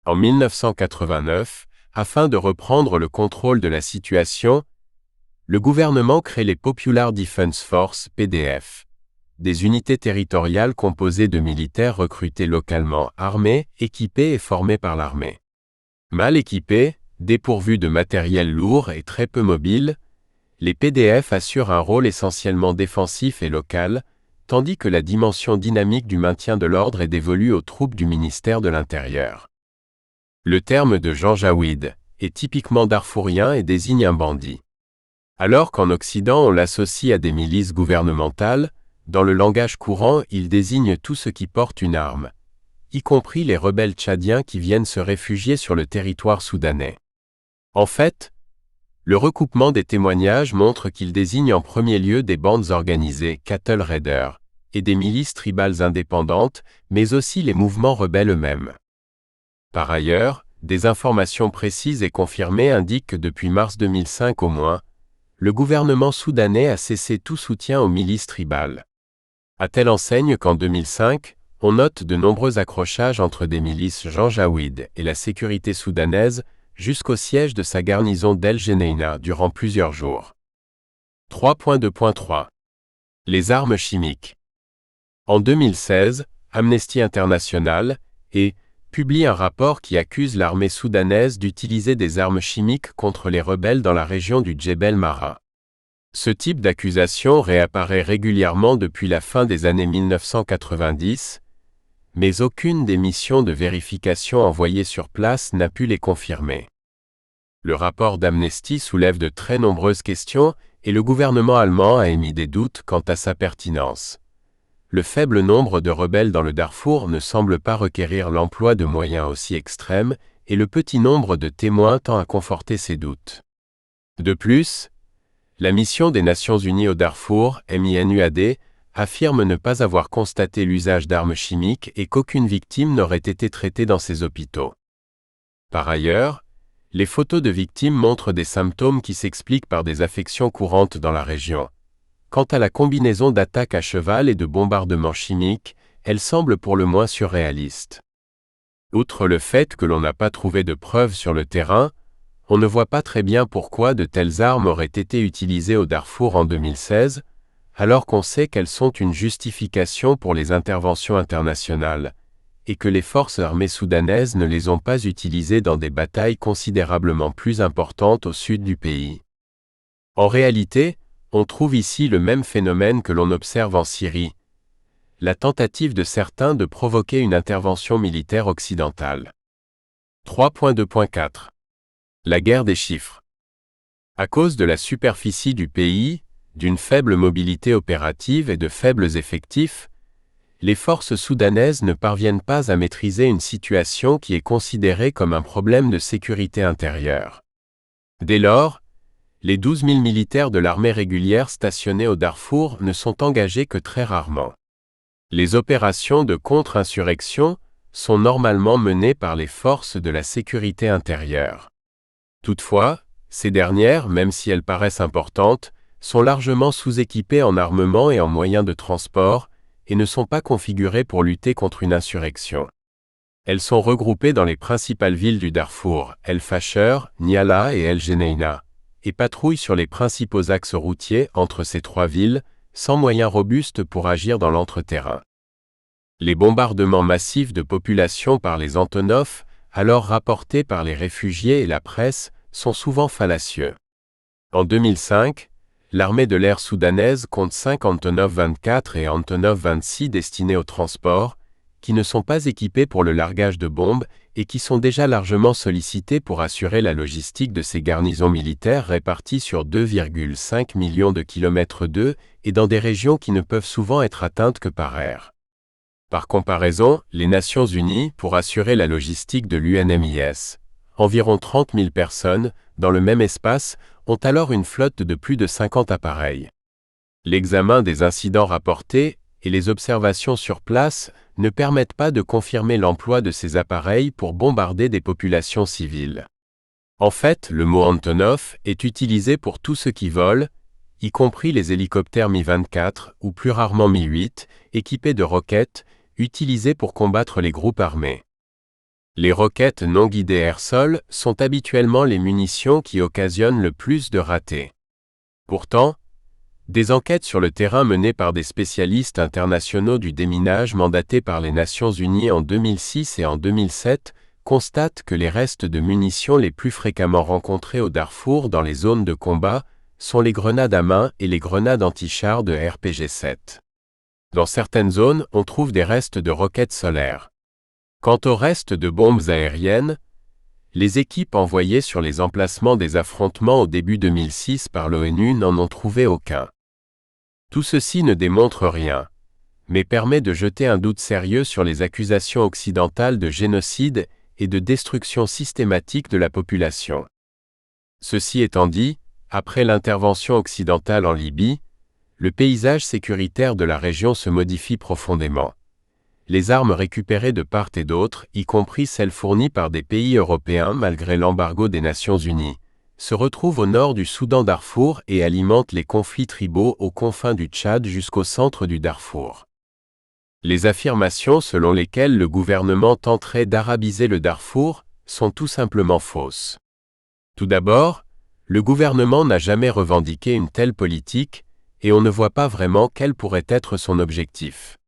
En 1989, afin de reprendre le contrôle de la situation, le gouvernement crée les Popular Defense Force (PDF), des unités territoriales composées de militaires recrutés localement, armés, équipés et formés par l'armée. Mal équipés, dépourvus de matériel lourd et très peu mobiles, les PDF assurent un rôle essentiellement défensif et local, tandis que la dimension dynamique du maintien de l'ordre est dévolue aux troupes du ministère de l'Intérieur. Le terme de Janjaweed est typiquement darfourien et désigne un bandit. Alors qu'en Occident on l'associe à des milices gouvernementales, dans le langage courant il désigne tout ce qui porte une arme, y compris les rebelles tchadiens qui viennent se réfugier sur le territoire soudanais. En fait, le recoupement des témoignages montre qu'il désigne en premier lieu des bandes organisées, cattle raiders, et des milices tribales indépendantes, mais aussi les mouvements rebelles eux-mêmes. Par ailleurs, des informations précises et confirmées indiquent que depuis mars 2005 au moins, le gouvernement soudanais a cessé tout soutien aux milices tribales. À telle enseigne qu'en 2005, on note de nombreux accrochages entre des milices Janjaweed et la sécurité soudanaise, jusqu'au siège de sa garnison d'El Geneina durant plusieurs jours. 3.2.3 Les armes chimiques. En 2016, Amnesty International publie un rapport qui accuse l'armée soudanaise d'utiliser des armes chimiques contre les rebelles dans la région du Djebel Mara. Ce type d'accusation réapparaît régulièrement depuis la fin des années 1990, mais aucune des missions de vérification envoyées sur place n'a pu les confirmer. Le rapport d'Amnesty soulève de très nombreuses questions et le gouvernement allemand a émis des doutes quant à sa pertinence. Le faible nombre de rebelles dans le Darfour ne semble pas requérir l'emploi de moyens aussi extrêmes et le petit nombre de témoins tend à conforter ces doutes. De plus, la mission des Nations Unies au Darfour, MINUAD, affirme ne pas avoir constaté l'usage d'armes chimiques et qu'aucune victime n'aurait été traitée dans ces hôpitaux. Par ailleurs, les photos de victimes montrent des symptômes qui s'expliquent par des affections courantes dans la région. Quant à la combinaison d'attaques à cheval et de bombardements chimiques, elle semble pour le moins surréaliste. Outre le fait que l'on n'a pas trouvé de preuves sur le terrain, on ne voit pas très bien pourquoi de telles armes auraient été utilisées au Darfour en 2016, alors qu'on sait qu'elles sont une justification pour les interventions internationales, et que les forces armées soudanaises ne les ont pas utilisées dans des batailles considérablement plus importantes au sud du pays. En réalité, on trouve ici le même phénomène que l'on observe en Syrie, la tentative de certains de provoquer une intervention militaire occidentale. 3.2.4 La guerre des chiffres. À cause de la superficie du pays, d'une faible mobilité opérative et de faibles effectifs, les forces soudanaises ne parviennent pas à maîtriser une situation qui est considérée comme un problème de sécurité intérieure. Dès lors, les 12 000 militaires de l'armée régulière stationnés au Darfour ne sont engagés que très rarement. Les opérations de contre-insurrection sont normalement menées par les forces de la sécurité intérieure. Toutefois, ces dernières, même si elles paraissent importantes, sont largement sous-équipées en armement et en moyens de transport, et ne sont pas configurées pour lutter contre une insurrection. Elles sont regroupées dans les principales villes du Darfour, El Fasher, Niala et El Geneina, et patrouillent sur les principaux axes routiers entre ces trois villes, sans moyens robustes pour agir dans l'entre-terrain. Les bombardements massifs de population par les Antonov, alors rapportés par les réfugiés et la presse, sont souvent fallacieux. En 2005, l'armée de l'air soudanaise compte 5 Antonov 24 et Antonov 26 destinés au transport, qui ne sont pas équipés pour le largage de bombes et qui sont déjà largement sollicités pour assurer la logistique de ces garnisons militaires réparties sur 2,5 millions de kilomètres d'eux et dans des régions qui ne peuvent souvent être atteintes que par air. Par comparaison, les Nations Unies, pour assurer la logistique de l'UNMIS, environ 30 000 personnes, dans le même espace, ont alors une flotte de plus de 50 appareils. L'examen des incidents rapportés et les observations sur place ne permettent pas de confirmer l'emploi de ces appareils pour bombarder des populations civiles. En fait, le mot Antonov est utilisé pour tout ce qui vole, y compris les hélicoptères Mi-24 ou plus rarement Mi-8, équipés de roquettes, utilisées pour combattre les groupes armés. Les roquettes non guidées air-sol sont habituellement les munitions qui occasionnent le plus de ratés. Pourtant, des enquêtes sur le terrain menées par des spécialistes internationaux du déminage mandatés par les Nations Unies en 2006 et en 2007 constatent que les restes de munitions les plus fréquemment rencontrés au Darfour dans les zones de combat sont les grenades à main et les grenades anti-chars de RPG-7. Dans certaines zones, on trouve des restes de roquettes solaires. Quant aux restes de bombes aériennes, les équipes envoyées sur les emplacements des affrontements au début 2006 par l'ONU n'en ont trouvé aucun. Tout ceci ne démontre rien, mais permet de jeter un doute sérieux sur les accusations occidentales de génocide et de destruction systématique de la population. Ceci étant dit, après l'intervention occidentale en Libye, le paysage sécuritaire de la région se modifie profondément. Les armes récupérées de part et d'autre, y compris celles fournies par des pays européens malgré l'embargo des Nations Unies, se retrouvent au nord du Soudan-Darfour et alimentent les conflits tribaux aux confins du Tchad jusqu'au centre du Darfour. Les affirmations selon lesquelles le gouvernement tenterait d'arabiser le Darfour sont tout simplement fausses. Tout d'abord, le gouvernement n'a jamais revendiqué une telle politique et on ne voit pas vraiment quel pourrait être son objectif.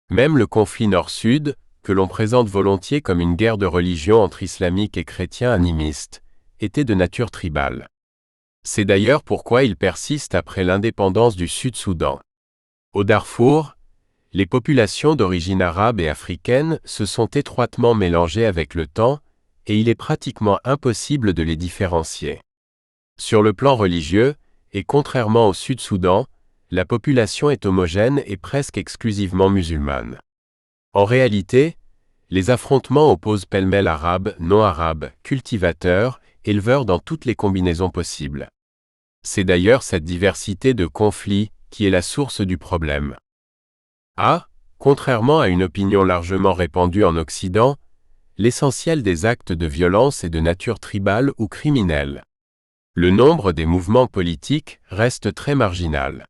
Même le conflit nord-sud, que l'on présente volontiers comme une guerre de religion entre islamiques et chrétiens animistes, était de nature tribale. C'est d'ailleurs pourquoi il persiste après l'indépendance du Sud-Soudan. Au Darfour, les populations d'origine arabe et africaine se sont étroitement mélangées avec le temps, et il est pratiquement impossible de les différencier. Sur le plan religieux, et contrairement au Sud-Soudan, la population est homogène et presque exclusivement musulmane. En réalité, les affrontements opposent pêle-mêle arabes, non-arabes, cultivateurs, éleveurs dans toutes les combinaisons possibles. C'est d'ailleurs cette diversité de conflits qui est la source du problème. Contrairement à une opinion largement répandue en Occident, l'essentiel des actes de violence est de nature tribale ou criminelle. Le nombre des mouvements politiques reste très marginal.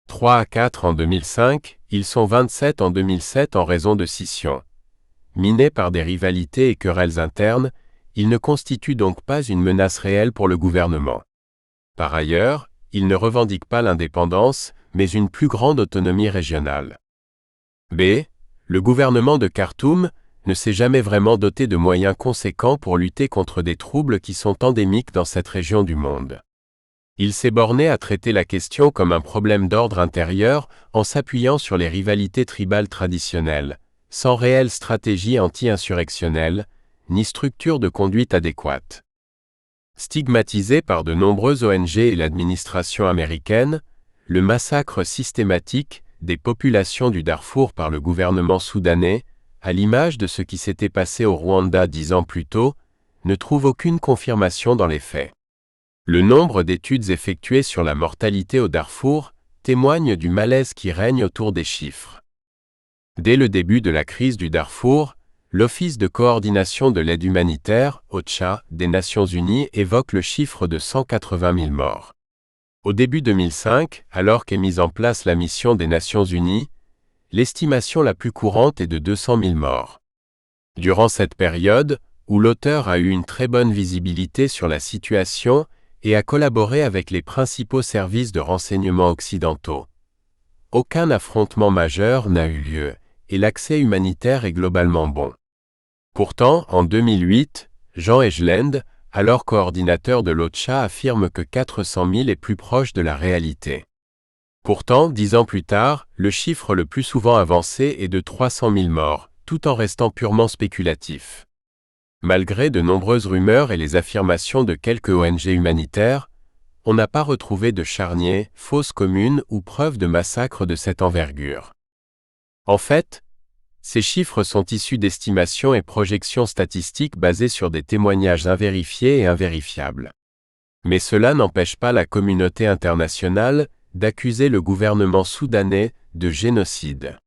3 à 4 en 2005, ils sont 27 en 2007 en raison de scissions. Minés par des rivalités et querelles internes, ils ne constituent donc pas une menace réelle pour le gouvernement. Par ailleurs, ils ne revendiquent pas l'indépendance, mais une plus grande autonomie régionale. Le gouvernement de Khartoum ne s'est jamais vraiment doté de moyens conséquents pour lutter contre des troubles qui sont endémiques dans cette région du monde. Il s'est borné à traiter la question comme un problème d'ordre intérieur en s'appuyant sur les rivalités tribales traditionnelles, sans réelle stratégie anti-insurrectionnelle, ni structure de conduite adéquate. Stigmatisé par de nombreuses ONG et l'administration américaine, le massacre systématique des populations du Darfour par le gouvernement soudanais, à l'image de ce qui s'était passé au Rwanda 10 ans plus tôt, ne trouve aucune confirmation dans les faits. Le nombre d'études effectuées sur la mortalité au Darfour témoigne du malaise qui règne autour des chiffres. Dès le début de la crise du Darfour, l'Office de coordination de l'aide humanitaire, OCHA, des Nations Unies évoque le chiffre de 180 000 morts. Au début 2005, alors qu'est mise en place la mission des Nations Unies, l'estimation la plus courante est de 200 000 morts. Durant cette période, où l'auteur a eu une très bonne visibilité sur la situation et a collaboré avec les principaux services de renseignement occidentaux, aucun affrontement majeur n'a eu lieu, et l'accès humanitaire est globalement bon. Pourtant, en 2008, Jean Egeland, alors coordinateur de l'OCHA, affirme que 400 000 est plus proche de la réalité. Pourtant, 10 ans plus tard, le chiffre le plus souvent avancé est de 300 000 morts, tout en restant purement spéculatif. Malgré de nombreuses rumeurs et les affirmations de quelques ONG humanitaires, on n'a pas retrouvé de charniers, fosses communes ou preuves de massacres de cette envergure. En fait, ces chiffres sont issus d'estimations et projections statistiques basées sur des témoignages invérifiés et invérifiables. Mais cela n'empêche pas la communauté internationale d'accuser le gouvernement soudanais de génocide.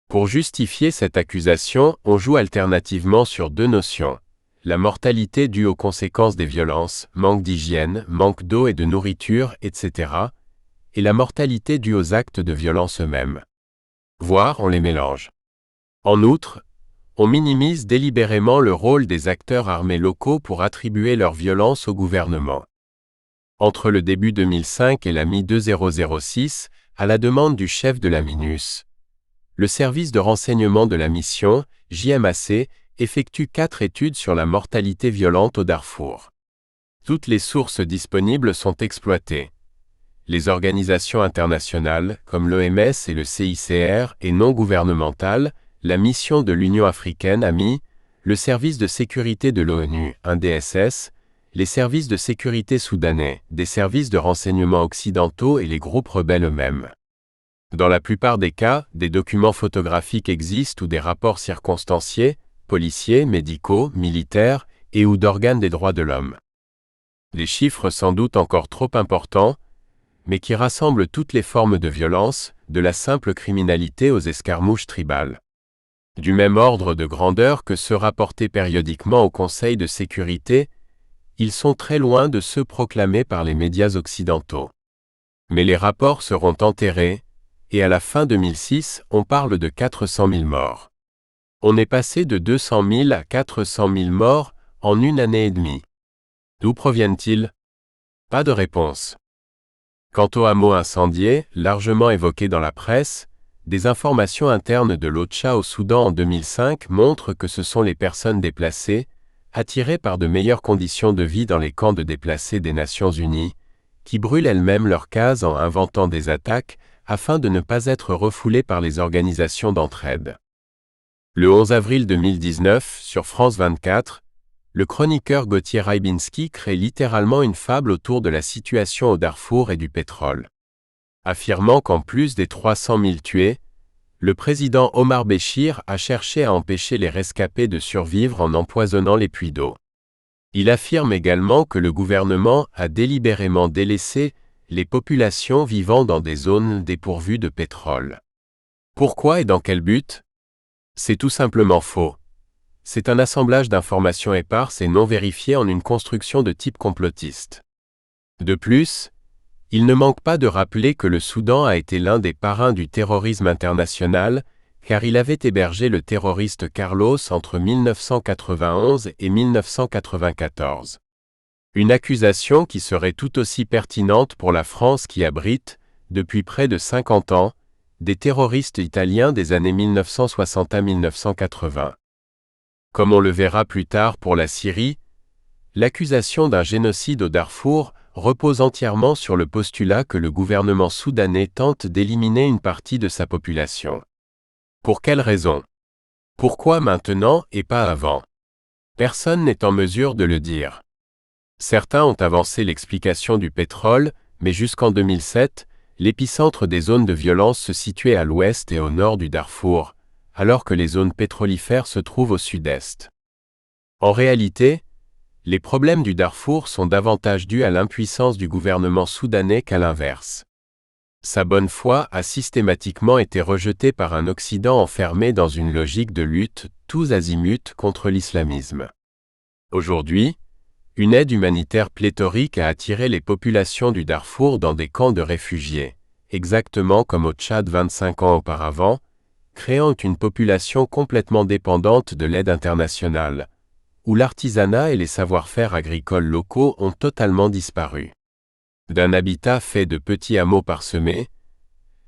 Pour justifier cette accusation, on joue alternativement sur deux notions. La mortalité due aux conséquences des violences, manque d'hygiène, manque d'eau et de nourriture, etc., et la mortalité due aux actes de violence eux-mêmes. Voire on les mélange. En outre, on minimise délibérément le rôle des acteurs armés locaux pour attribuer leur violence au gouvernement. Entre le début 2005 et la mi-2006, à la demande du chef de la MINUS, le service de renseignement de la mission, JMAC, effectue 4 études sur la mortalité violente au Darfour. Toutes les sources disponibles sont exploitées. Les organisations internationales, comme l'OMS et le CICR, et non gouvernementales, la mission de l'Union africaine AMI, le service de sécurité de l'ONU, un DSS, les services de sécurité soudanais, des services de renseignement occidentaux et les groupes rebelles eux-mêmes. Dans la plupart des cas, des documents photographiques existent ou des rapports circonstanciés, policiers, médicaux, militaires et ou d'organes des droits de l'homme. Des chiffres sans doute encore trop importants, mais qui rassemblent toutes les formes de violence, de la simple criminalité aux escarmouches tribales. Du même ordre de grandeur que ceux rapportés périodiquement au Conseil de sécurité, ils sont très loin de ceux proclamés par les médias occidentaux. Mais les rapports seront enterrés, et à la fin 2006, on parle de 400 000 morts. On est passé de 200 000 à 400 000 morts en une année et demie. D'où proviennent-ils? Pas de réponse. Quant aux hameaux incendiés, largement évoqués dans la presse, des informations internes de l'OCHA au Soudan en 2005 montrent que ce sont les personnes déplacées, attirées par de meilleures conditions de vie dans les camps de déplacés des Nations Unies, qui brûlent elles-mêmes leurs cases en inventant des attaques afin de ne pas être refoulées par les organisations d'entraide. Le 11 avril 2019, sur France 24, le chroniqueur Gauthier Raibinski crée littéralement une fable autour de la situation au Darfour et du pétrole. Affirmant qu'en plus des 300 000 tués, le président Omar Béchir a cherché à empêcher les rescapés de survivre en empoisonnant les puits d'eau. Il affirme également que le gouvernement a délibérément délaissé les populations vivant dans des zones dépourvues de pétrole. Pourquoi et dans quel but? C'est tout simplement faux. C'est un assemblage d'informations éparses et non vérifiées en une construction de type complotiste. De plus, il ne manque pas de rappeler que le Soudan a été l'un des parrains du terrorisme international, car il avait hébergé le terroriste Carlos entre 1991 et 1994. Une accusation qui serait tout aussi pertinente pour la France qui abrite, depuis près de 50 ans, des terroristes italiens des années 1960 à 1980. Comme on le verra plus tard pour la Syrie, l'accusation d'un génocide au Darfour repose entièrement sur le postulat que le gouvernement soudanais tente d'éliminer une partie de sa population. Pour quelle raison? Pourquoi maintenant et pas avant? Personne n'est en mesure de le dire. Certains ont avancé l'explication du pétrole, mais jusqu'en 2007, l'épicentre des zones de violence se situait à l'ouest et au nord du Darfour, alors que les zones pétrolifères se trouvent au sud-est. En réalité, les problèmes du Darfour sont davantage dus à l'impuissance du gouvernement soudanais qu'à l'inverse. Sa bonne foi a systématiquement été rejetée par un Occident enfermé dans une logique de lutte tous azimuts contre l'islamisme. Aujourd'hui, une aide humanitaire pléthorique a attiré les populations du Darfour dans des camps de réfugiés, exactement comme au Tchad 25 ans auparavant, créant une population complètement dépendante de l'aide internationale, où l'artisanat et les savoir-faire agricoles locaux ont totalement disparu. D'un habitat fait de petits hameaux parsemés,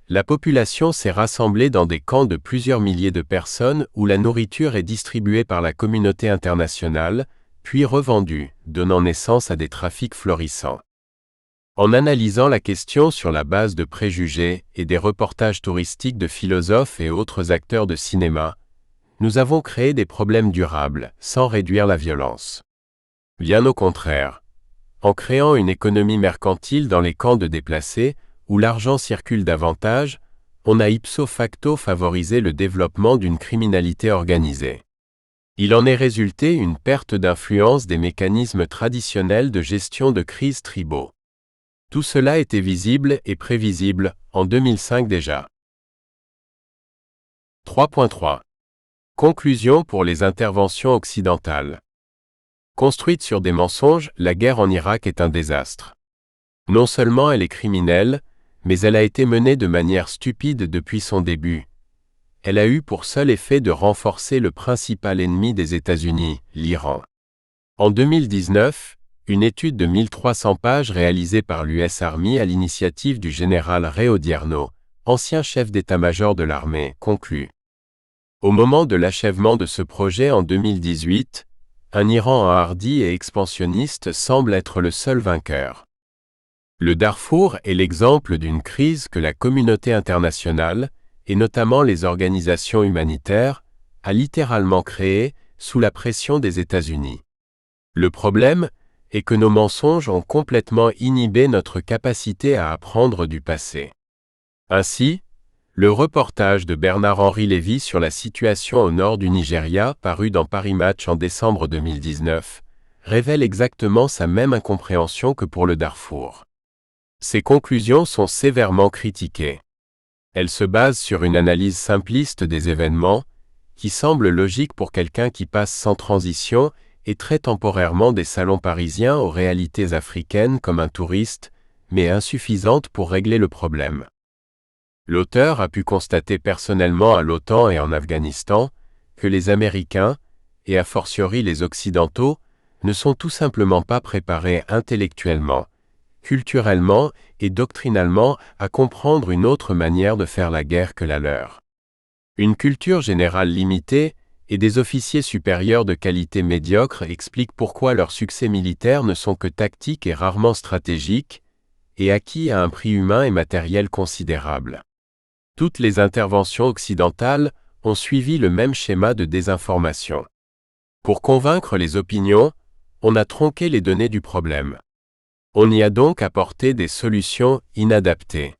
la population s'est rassemblée dans des camps de plusieurs milliers de personnes où la nourriture est distribuée par la communauté internationale, puis revendue, donnant naissance à des trafics florissants. En analysant la question sur la base de préjugés et des reportages touristiques de philosophes et autres acteurs de cinéma, nous avons créé des problèmes durables, sans réduire la violence. Bien au contraire. En créant une économie mercantile dans les camps de déplacés, où l'argent circule davantage, on a ipso facto favorisé le développement d'une criminalité organisée. Il en est résulté une perte d'influence des mécanismes traditionnels de gestion de crises tribaux. Tout cela était visible et prévisible en 2005 déjà. 3.3. Conclusion pour les interventions occidentales. Construite sur des mensonges, la guerre en Irak est un désastre. Non seulement elle est criminelle, mais elle a été menée de manière stupide depuis son début. Elle a eu pour seul effet de renforcer le principal ennemi des États-Unis, l'Iran. En 2019, une étude de 1300 pages réalisée par l'US Army à l'initiative du général Ray Odierno, ancien chef d'état-major de l'armée, conclut. Au moment de l'achèvement de ce projet en 2018, un Iran enhardi et expansionniste semble être le seul vainqueur. Le Darfour est l'exemple d'une crise que la communauté internationale, et notamment les organisations humanitaires, a littéralement créée sous la pression des États-Unis. Le problème est que nos mensonges ont complètement inhibé notre capacité à apprendre du passé. Ainsi, le reportage de Bernard-Henri Lévy sur la situation au nord du Nigeria, paru dans Paris Match en décembre 2019, révèle exactement sa même incompréhension que pour le Darfour. Ses conclusions sont sévèrement critiquées. Elles se basent sur une analyse simpliste des événements, qui semble logique pour quelqu'un qui passe sans transition et très temporairement des salons parisiens aux réalités africaines comme un touriste, mais insuffisante pour régler le problème. L'auteur a pu constater personnellement à l'OTAN et en Afghanistan que les Américains, et a fortiori les Occidentaux, ne sont tout simplement pas préparés intellectuellement, culturellement et doctrinalement à comprendre une autre manière de faire la guerre que la leur. Une culture générale limitée et des officiers supérieurs de qualité médiocre expliquent pourquoi leurs succès militaires ne sont que tactiques et rarement stratégiques, et acquis à un prix humain et matériel considérable. Toutes les interventions occidentales ont suivi le même schéma de désinformation. Pour convaincre les opinions, on a tronqué les données du problème. On y a donc apporté des solutions inadaptées.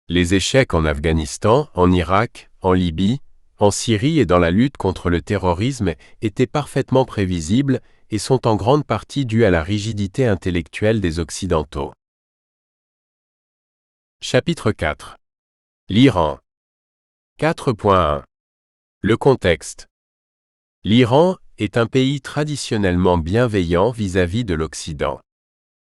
Les échecs en Afghanistan, en Irak, en Libye, en Syrie et dans la lutte contre le terrorisme étaient parfaitement prévisibles et sont en grande partie dus à la rigidité intellectuelle des Occidentaux. Chapitre 4. L'Iran. 4.1. Le contexte. L'Iran est un pays traditionnellement bienveillant vis-à-vis de l'Occident.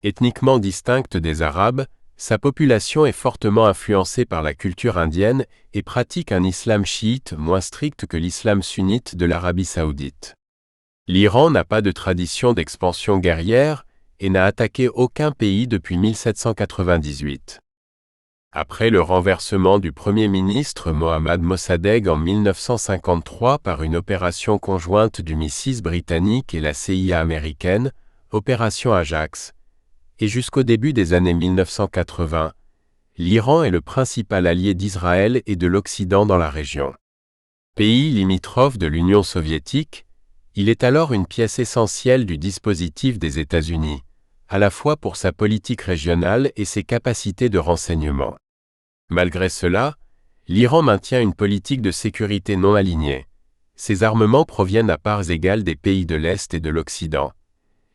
Ethniquement distincte des Arabes, sa population est fortement influencée par la culture indienne et pratique un islam chiite moins strict que l'islam sunnite de l'Arabie saoudite. L'Iran n'a pas de tradition d'expansion guerrière et n'a attaqué aucun pays depuis 1798. Après le renversement du Premier ministre Mohammad Mossadegh en 1953 par une opération conjointe du MI6 britannique et la CIA américaine, Opération Ajax, et jusqu'au début des années 1980, l'Iran est le principal allié d'Israël et de l'Occident dans la région. Pays limitrophe de l'Union soviétique, il est alors une pièce essentielle du dispositif des États-Unis, à la fois pour sa politique régionale et ses capacités de renseignement. Malgré cela, l'Iran maintient une politique de sécurité non alignée. Ses armements proviennent à parts égales des pays de l'Est et de l'Occident.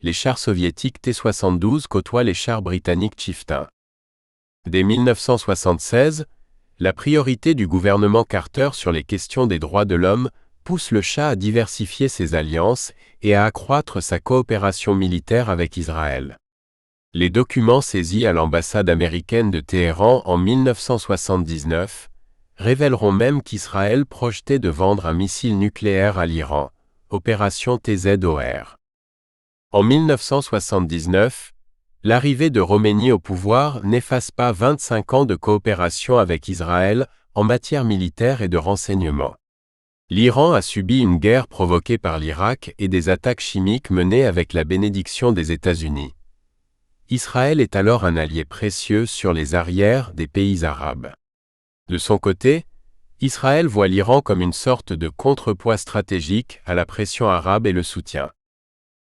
Les chars soviétiques T-72 côtoient les chars britanniques Chieftain. Dès 1976, la priorité du gouvernement Carter sur les questions des droits de l'homme pousse le Shah à diversifier ses alliances et à accroître sa coopération militaire avec Israël. Les documents saisis à l'ambassade américaine de Téhéran en 1979 révéleront même qu'Israël projetait de vendre un missile nucléaire à l'Iran, opération TZOR. En 1979, l'arrivée de Khomeini au pouvoir n'efface pas 25 ans de coopération avec Israël en matière militaire et de renseignement. L'Iran a subi une guerre provoquée par l'Irak et des attaques chimiques menées avec la bénédiction des États-Unis. Israël est alors un allié précieux sur les arrières des pays arabes. De son côté, Israël voit l'Iran comme une sorte de contrepoids stratégique à la pression arabe et le soutient.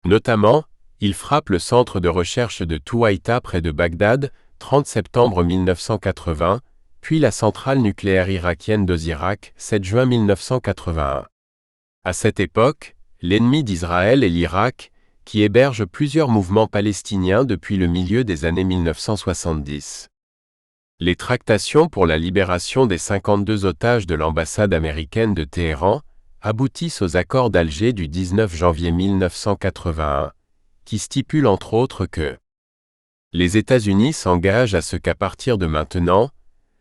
Notamment, il frappe le centre de recherche de Tuwaïta près de Bagdad, 30 septembre 1980, puis la centrale nucléaire irakienne d'Ozirak, 7 juin 1981. À cette époque, l'ennemi d'Israël est l'Irak, qui héberge plusieurs mouvements palestiniens depuis le milieu des années 1970. Les tractations pour la libération des 52 otages de l'ambassade américaine de Téhéran aboutissent aux accords d'Alger du 19 janvier 1981, qui stipulent entre autres que les États-Unis s'engagent à ce qu'à partir de maintenant,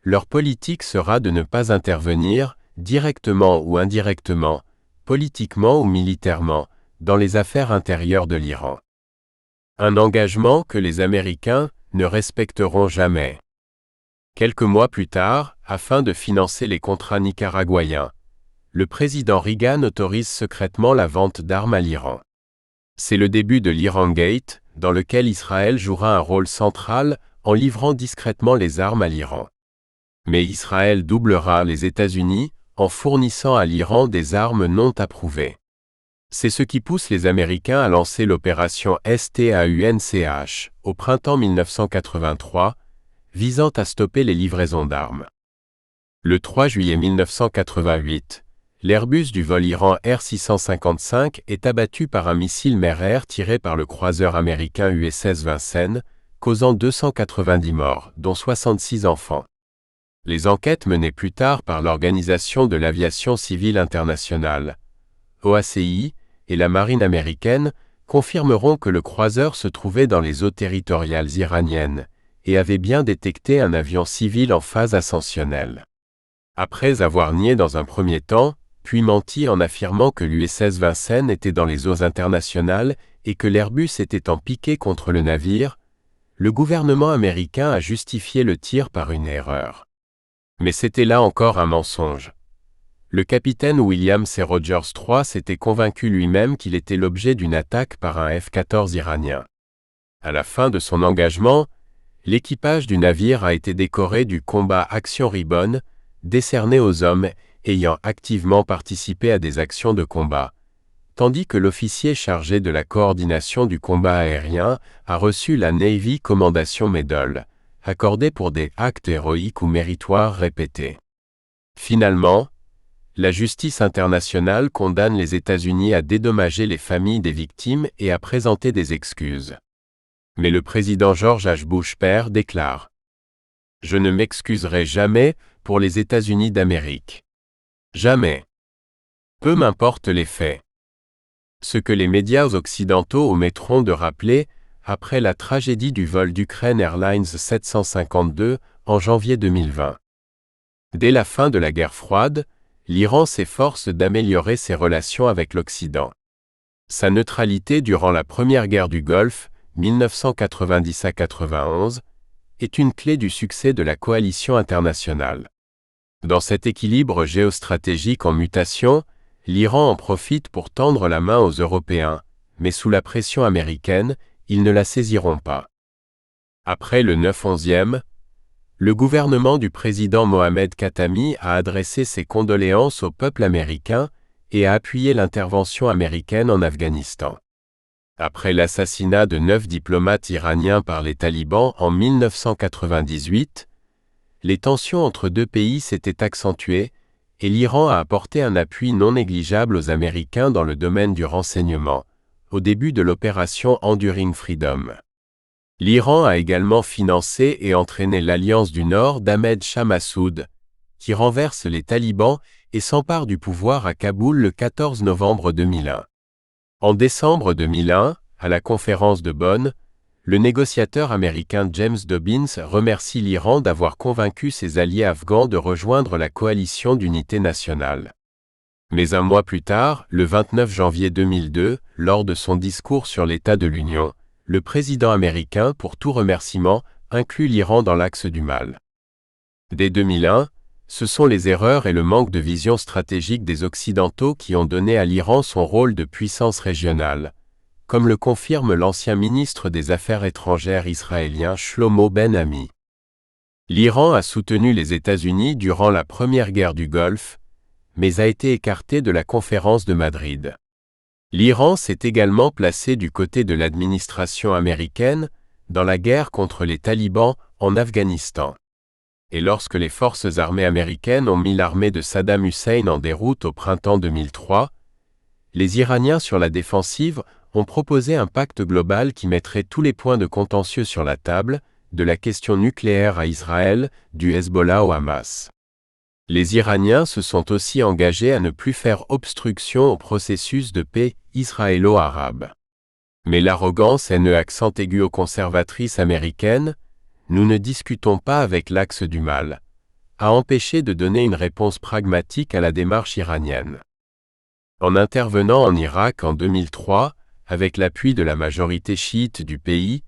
leur politique sera de ne pas intervenir, directement ou indirectement, politiquement ou militairement, dans les affaires intérieures de l'Iran. Un engagement que les Américains ne respecteront jamais. Quelques mois plus tard, afin de financer les contrats nicaraguayens, le président Reagan autorise secrètement la vente d'armes à l'Iran. C'est le début de l'Irangate, dans lequel Israël jouera un rôle central en livrant discrètement les armes à l'Iran. Mais Israël doublera les États-Unis en fournissant à l'Iran des armes non approuvées. C'est ce qui pousse les Américains à lancer l'opération STAUNCH au printemps 1983, visant à stopper les livraisons d'armes. Le 3 juillet 1988, l'Airbus du vol Iran Air 655 est abattu par un missile mer-air tiré par le croiseur américain USS Vincennes, causant 290 morts, dont 66 enfants. Les enquêtes menées plus tard par l'Organisation de l'aviation civile internationale, OACI, et la marine américaine confirmeront que le croiseur se trouvait dans les eaux territoriales iraniennes et avait bien détecté un avion civil en phase ascensionnelle. Après avoir nié dans un premier temps, puis menti en affirmant que l'USS Vincennes était dans les eaux internationales et que l'Airbus était en piqué contre le navire, le gouvernement américain a justifié le tir par une erreur. Mais c'était là encore un mensonge. Le capitaine William C. Rogers III s'était convaincu lui-même qu'il était l'objet d'une attaque par un F-14 iranien. À la fin de son engagement, l'équipage du navire a été décoré du combat Action Ribbon, décerné aux hommes ayant activement participé à des actions de combat, tandis que l'officier chargé de la coordination du combat aérien a reçu la Navy Commendation Medal, accordée pour des actes héroïques ou méritoires répétés. Finalement, la justice internationale condamne les États-Unis à dédommager les familles des victimes et à présenter des excuses. Mais le président George H. Bush père déclare « Je ne m'excuserai jamais pour les États-Unis d'Amérique. Jamais. Peu m'importe les faits. » Ce que les médias occidentaux omettront de rappeler après la tragédie du vol d'Ukraine Airlines 752 en janvier 2020. Dès la fin de la guerre froide, l'Iran s'efforce d'améliorer ses relations avec l'Occident. Sa neutralité durant la première guerre du Golfe, 1990 à 91, est une clé du succès de la coalition internationale. Dans cet équilibre géostratégique en mutation, l'Iran en profite pour tendre la main aux Européens, mais sous la pression américaine, ils ne la saisiront pas. Après le 9/11e, le gouvernement du président Mohamed Khatami a adressé ses condoléances au peuple américain et a appuyé l'intervention américaine en Afghanistan. Après l'assassinat de 9 diplomates iraniens par les talibans en 1998, les tensions entre deux pays s'étaient accentuées et l'Iran a apporté un appui non négligeable aux Américains dans le domaine du renseignement, au début de l'opération Enduring Freedom. L'Iran a également financé et entraîné l'Alliance du Nord d'Ahmed Shah Massoud, qui renverse les talibans et s'empare du pouvoir à Kaboul le 14 novembre 2001. En décembre 2001, à la conférence de Bonn, le négociateur américain James Dobbins remercie l'Iran d'avoir convaincu ses alliés afghans de rejoindre la coalition d'unité nationale. Mais un mois plus tard, le 29 janvier 2002, lors de son discours sur l'état de l'Union, le président américain, pour tout remerciement, inclut l'Iran dans l'axe du mal. Dès 2001, ce sont les erreurs et le manque de vision stratégique des Occidentaux qui ont donné à l'Iran son rôle de puissance régionale, comme le confirme l'ancien ministre des Affaires étrangères israélien Shlomo Ben Ami. L'Iran a soutenu les États-Unis durant la première guerre du Golfe, mais a été écarté de la conférence de Madrid. L'Iran s'est également placé du côté de l'administration américaine dans la guerre contre les talibans en Afghanistan. Et lorsque les forces armées américaines ont mis l'armée de Saddam Hussein en déroute au printemps 2003, les Iraniens sur la défensive ont proposé un pacte global qui mettrait tous les points de contentieux sur la table, de la question nucléaire à Israël, du Hezbollah au Hamas. Les Iraniens se sont aussi engagés à ne plus faire obstruction au processus de paix israélo-arabe. Mais l'arrogance et le accent aigu aux conservatrices américaines, nous ne discutons pas avec l'axe du mal, a empêché de donner une réponse pragmatique à la démarche iranienne. En intervenant en Irak en 2003, avec l'appui de la majorité chiite du pays,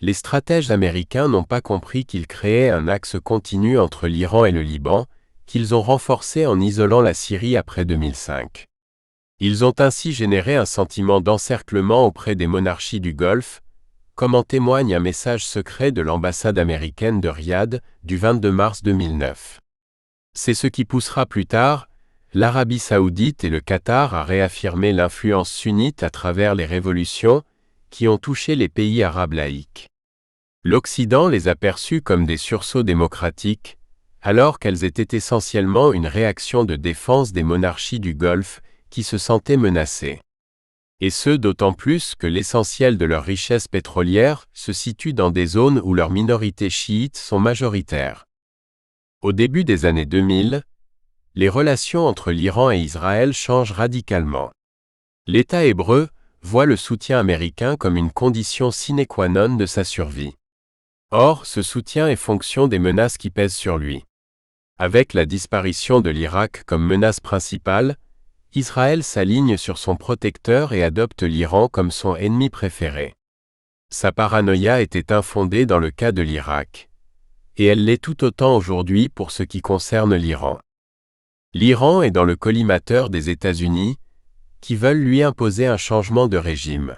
les stratèges américains n'ont pas compris qu'ils créaient un axe continu entre l'Iran et le Liban, qu'ils ont renforcé en isolant la Syrie après 2005. Ils ont ainsi généré un sentiment d'encerclement auprès des monarchies du Golfe, comme en témoigne un message secret de l'ambassade américaine de Riyad du 22 mars 2009. C'est ce qui poussera plus tard l'Arabie saoudite et le Qatar à réaffirmer l'influence sunnite à travers les révolutions qui ont touché les pays arabes laïcs. L'Occident les a perçus comme des sursauts démocratiques, alors qu'elles étaient essentiellement une réaction de défense des monarchies du Golfe qui se sentaient menacées. Et ce d'autant plus que l'essentiel de leurs richesses pétrolières se situe dans des zones où leurs minorités chiites sont majoritaires. Au début des années 2000, les relations entre l'Iran et Israël changent radicalement. L'État hébreu voit le soutien américain comme une condition sine qua non de sa survie. Or, ce soutien est fonction des menaces qui pèsent sur lui. Avec la disparition de l'Irak comme menace principale, Israël s'aligne sur son protecteur et adopte l'Iran comme son ennemi préféré. Sa paranoïa était infondée dans le cas de l'Irak, et elle l'est tout autant aujourd'hui pour ce qui concerne l'Iran. L'Iran est dans le collimateur des États-Unis, qui veulent lui imposer un changement de régime.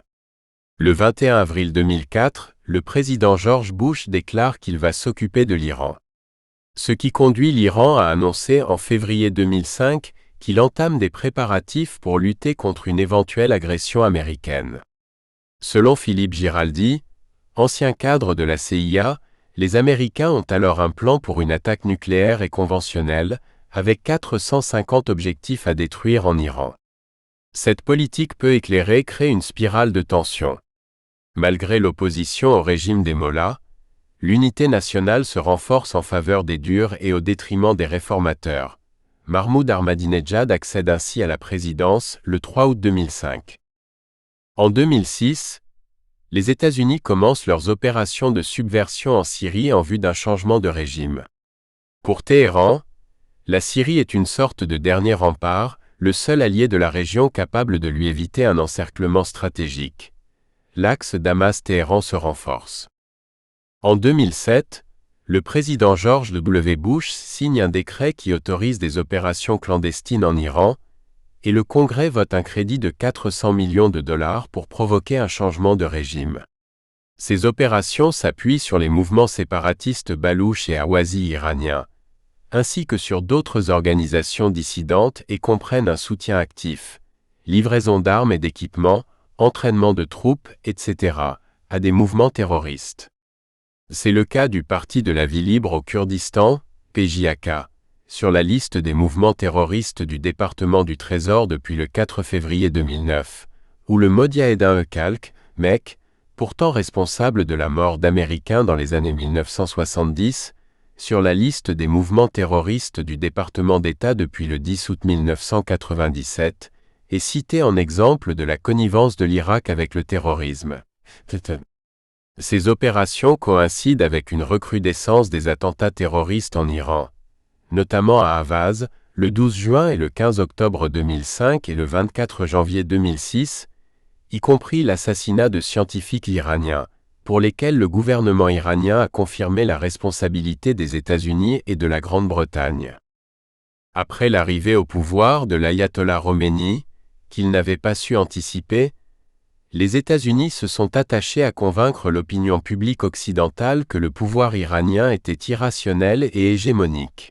Le 21 avril 2004, le président George Bush déclare qu'il va s'occuper de l'Iran. Ce qui conduit l'Iran à annoncer en février 2005 qu'il entame des préparatifs pour lutter contre une éventuelle agression américaine. Selon Philippe Giraldi, ancien cadre de la CIA, les Américains ont alors un plan pour une attaque nucléaire et conventionnelle, avec 450 objectifs à détruire en Iran. Cette politique peu éclairée crée une spirale de tension. Malgré l'opposition au régime des mollahs, l'unité nationale se renforce en faveur des durs et au détriment des réformateurs. Mahmoud Ahmadinejad accède ainsi à la présidence le 3 août 2005. En 2006, les États-Unis commencent leurs opérations de subversion en Syrie en vue d'un changement de régime. Pour Téhéran, la Syrie est une sorte de dernier rempart, le seul allié de la région capable de lui éviter un encerclement stratégique. L'axe Damas-Téhéran se renforce. En 2007, le président George W. Bush signe un décret qui autorise des opérations clandestines en Iran, et le Congrès vote un crédit de 400 millions de dollars pour provoquer un changement de régime. Ces opérations s'appuient sur les mouvements séparatistes balouches et ahwazis iraniens, ainsi que sur d'autres organisations dissidentes et comprennent un soutien actif, livraison d'armes et d'équipements, entraînement de troupes, etc., à des mouvements terroristes. C'est le cas du Parti de la vie libre au Kurdistan, PJAK, sur la liste des mouvements terroristes du département du Trésor depuis le 4 février 2009, ou le Mojahedin Khalq, MEK, pourtant responsable de la mort d'Américains dans les années 1970, sur la liste des mouvements terroristes du département d'État depuis le 10 août 1997, est cité en exemple de la connivence de l'Irak avec le terrorisme. Ces opérations coïncident avec une recrudescence des attentats terroristes en Iran, notamment à Ahvaz, le 12 juin et le 15 octobre 2005 et le 24 janvier 2006, y compris l'assassinat de scientifiques iraniens, pour lesquels le gouvernement iranien a confirmé la responsabilité des États-Unis et de la Grande-Bretagne. Après l'arrivée au pouvoir de l'ayatollah Khomeini, qu'il n'avait pas su anticiper, les États-Unis se sont attachés à convaincre l'opinion publique occidentale que le pouvoir iranien était irrationnel et hégémonique.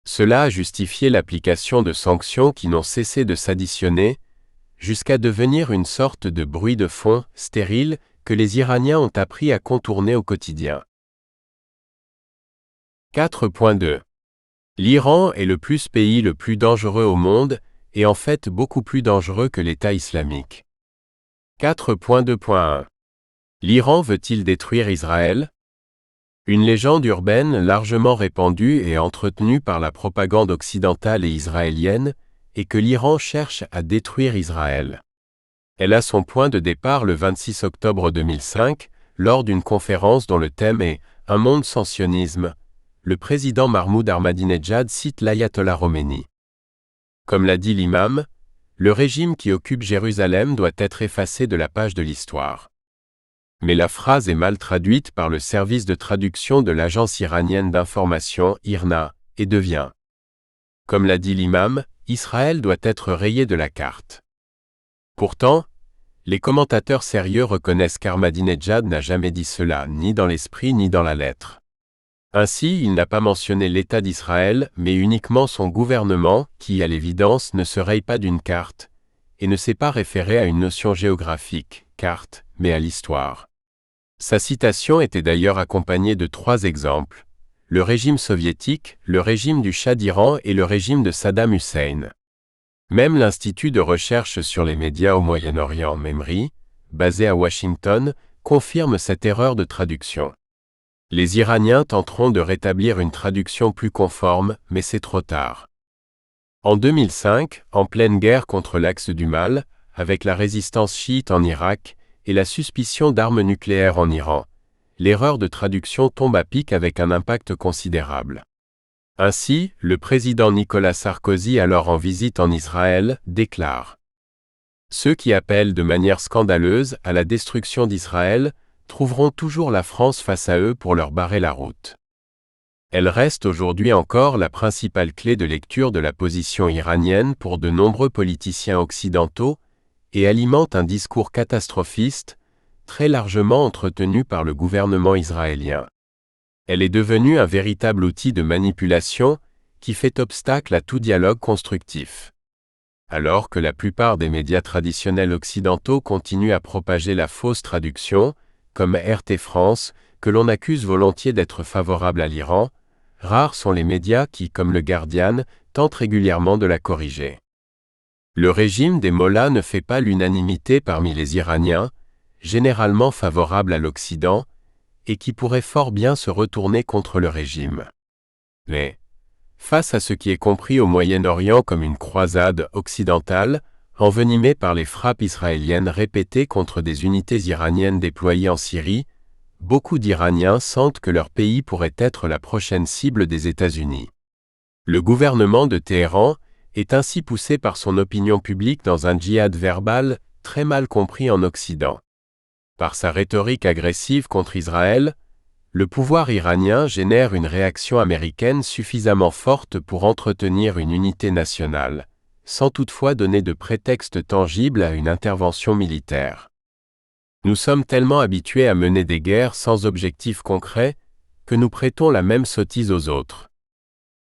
Cela a justifié l'application de sanctions qui n'ont cessé de s'additionner, jusqu'à devenir une sorte de bruit de fond, stérile, que les Iraniens ont appris à contourner au quotidien. 4.2. L'Iran est le pays le plus dangereux au monde, et en fait beaucoup plus dangereux que l'État islamique. 4.2.1. L'Iran veut-il détruire Israël? Une légende urbaine largement répandue et entretenue par la propagande occidentale et israélienne est que l'Iran cherche à détruire Israël. Elle a son point de départ le 26 octobre 2005, lors d'une conférence dont le thème est « Un monde sans sionisme ». Le président Mahmoud Ahmadinejad cite l'ayatollah Khomeini. Comme l'a dit l'imam, le régime qui occupe Jérusalem doit être effacé de la page de l'histoire. Mais la phrase est mal traduite par le service de traduction de l'agence iranienne d'information IRNA et devient. Comme l'a dit l'imam, Israël doit être rayé de la carte. Pourtant, les commentateurs sérieux reconnaissent qu'Ahmadinejad n'a jamais dit cela, ni dans l'esprit ni dans la lettre. Ainsi, il n'a pas mentionné l'État d'Israël, mais uniquement son gouvernement, qui, à l'évidence, ne se raye pas d'une carte, et ne s'est pas référé à une notion géographique, carte, mais à l'histoire. Sa citation était d'ailleurs accompagnée de 3 exemples: le régime soviétique, le régime du Shah d'Iran et le régime de Saddam Hussein. Même l'Institut de recherche sur les médias au Moyen-Orient, MEMRI, basé à Washington, confirme cette erreur de traduction. Les Iraniens tenteront de rétablir une traduction plus conforme, mais c'est trop tard. En 2005, en pleine guerre contre l'axe du mal, avec la résistance chiite en Irak et la suspicion d'armes nucléaires en Iran, l'erreur de traduction tombe à pic avec un impact considérable. Ainsi, le président Nicolas Sarkozy, alors en visite en Israël, déclare: « Ceux qui appellent de manière scandaleuse à la destruction d'Israël trouveront toujours la France face à eux pour leur barrer la route. » Elle reste aujourd'hui encore la principale clé de lecture de la position iranienne pour de nombreux politiciens occidentaux et alimente un discours catastrophiste, très largement entretenu par le gouvernement israélien. Elle est devenue un véritable outil de manipulation qui fait obstacle à tout dialogue constructif. Alors que la plupart des médias traditionnels occidentaux continuent à propager la fausse traduction, comme RT France, que l'on accuse volontiers d'être favorable à l'Iran, rares sont les médias qui, comme le Guardian, tentent régulièrement de la corriger. Le régime des mollahs ne fait pas l'unanimité parmi les Iraniens, généralement favorables à l'Occident, et qui pourraient fort bien se retourner contre le régime. Mais, face à ce qui est compris au Moyen-Orient comme une croisade occidentale, envenimée par les frappes israéliennes répétées contre des unités iraniennes déployées en Syrie, beaucoup d'Iraniens sentent que leur pays pourrait être la prochaine cible des États-Unis. Le gouvernement de Téhéran est ainsi poussé par son opinion publique dans un djihad verbal très mal compris en Occident. Par sa rhétorique agressive contre Israël, le pouvoir iranien génère une réaction américaine suffisamment forte pour entretenir une unité nationale, sans toutefois donner de prétexte tangible à une intervention militaire. Nous sommes tellement habitués à mener des guerres sans objectif concret que nous prêtons la même sottise aux autres.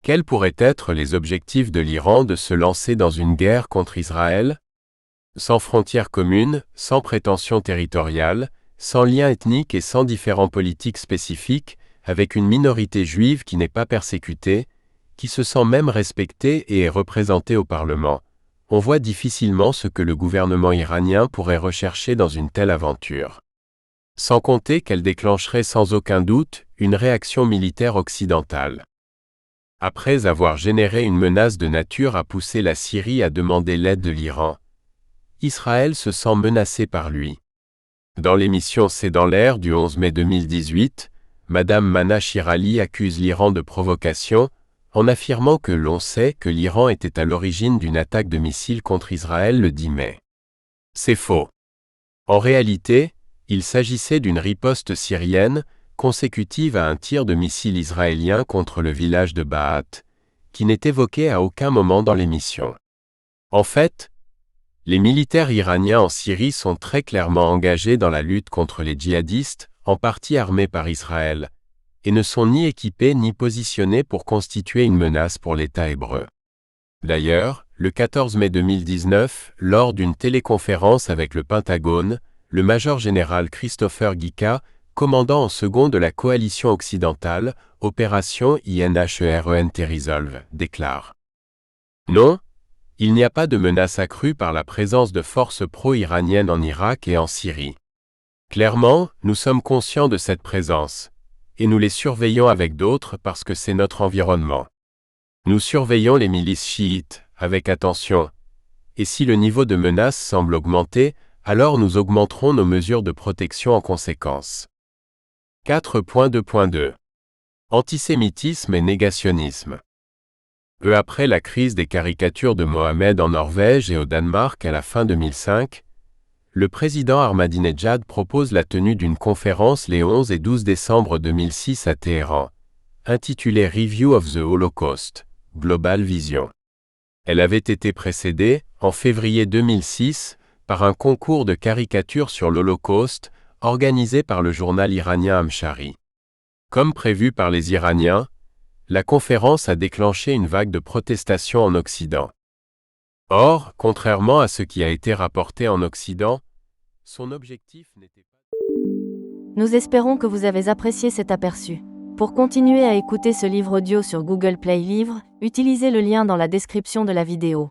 Quels pourraient être les objectifs de l'Iran de se lancer dans une guerre contre Israël? Sans frontières communes, sans prétention territoriale, sans lien ethnique et sans différends politiques spécifiques, avec une minorité juive qui n'est pas persécutée, qui se sent même respectée et est représentée au Parlement, on voit difficilement ce que le gouvernement iranien pourrait rechercher dans une telle aventure. Sans compter qu'elle déclencherait sans aucun doute une réaction militaire occidentale. Après avoir généré une menace de nature à pousser la Syrie à demander l'aide de l'Iran, Israël se sent menacé par lui. Dans l'émission C'est dans l'air du 11 mai 2018, Madame Mana Shirali accuse l'Iran de provocation, en affirmant que l'on sait que l'Iran était à l'origine d'une attaque de missiles contre Israël le 10 mai. C'est faux. En réalité, il s'agissait d'une riposte syrienne, consécutive à un tir de missile israélien contre le village de Ba'at, qui n'est évoqué à aucun moment dans l'émission. En fait, Les militaires iraniens en Syrie sont très clairement engagés dans la lutte contre les djihadistes, en partie armés par Israël, et ne sont ni équipés ni positionnés pour constituer une menace pour l'État hébreu. D'ailleurs, le 14 mai 2019, lors d'une téléconférence avec le Pentagone, le major général Christopher Ghika, commandant en second de la coalition occidentale, Opération Inherent Resolve, déclare: Non, il n'y a pas de menace accrue par la présence de forces pro-iraniennes en Irak et en Syrie. Clairement, nous sommes conscients de cette présence, et nous les surveillons avec d'autres parce que c'est notre environnement. Nous surveillons les milices chiites, avec attention, et si le niveau de menace semble augmenter, alors nous augmenterons nos mesures de protection en conséquence. 4.2.2 Antisémitisme et négationnisme. Peu après la crise des caricatures de Mohamed en Norvège et au Danemark à la fin 2005, le président Ahmadinejad propose la tenue d'une conférence les 11 et 12 décembre 2006 à Téhéran, intitulée Review of the Holocaust, Global Vision. Elle avait été précédée, en février 2006, par un concours de caricatures sur l'Holocauste, organisé par le journal iranien Amshari. Comme prévu par les Iraniens, la conférence a déclenché une vague de protestations en Occident. Or, contrairement à ce qui a été rapporté en Occident, son objectif n'était pas... Nous espérons que vous avez apprécié cet aperçu. Pour continuer à écouter ce livre audio sur Google Play Livres, utilisez le lien dans la description de la vidéo.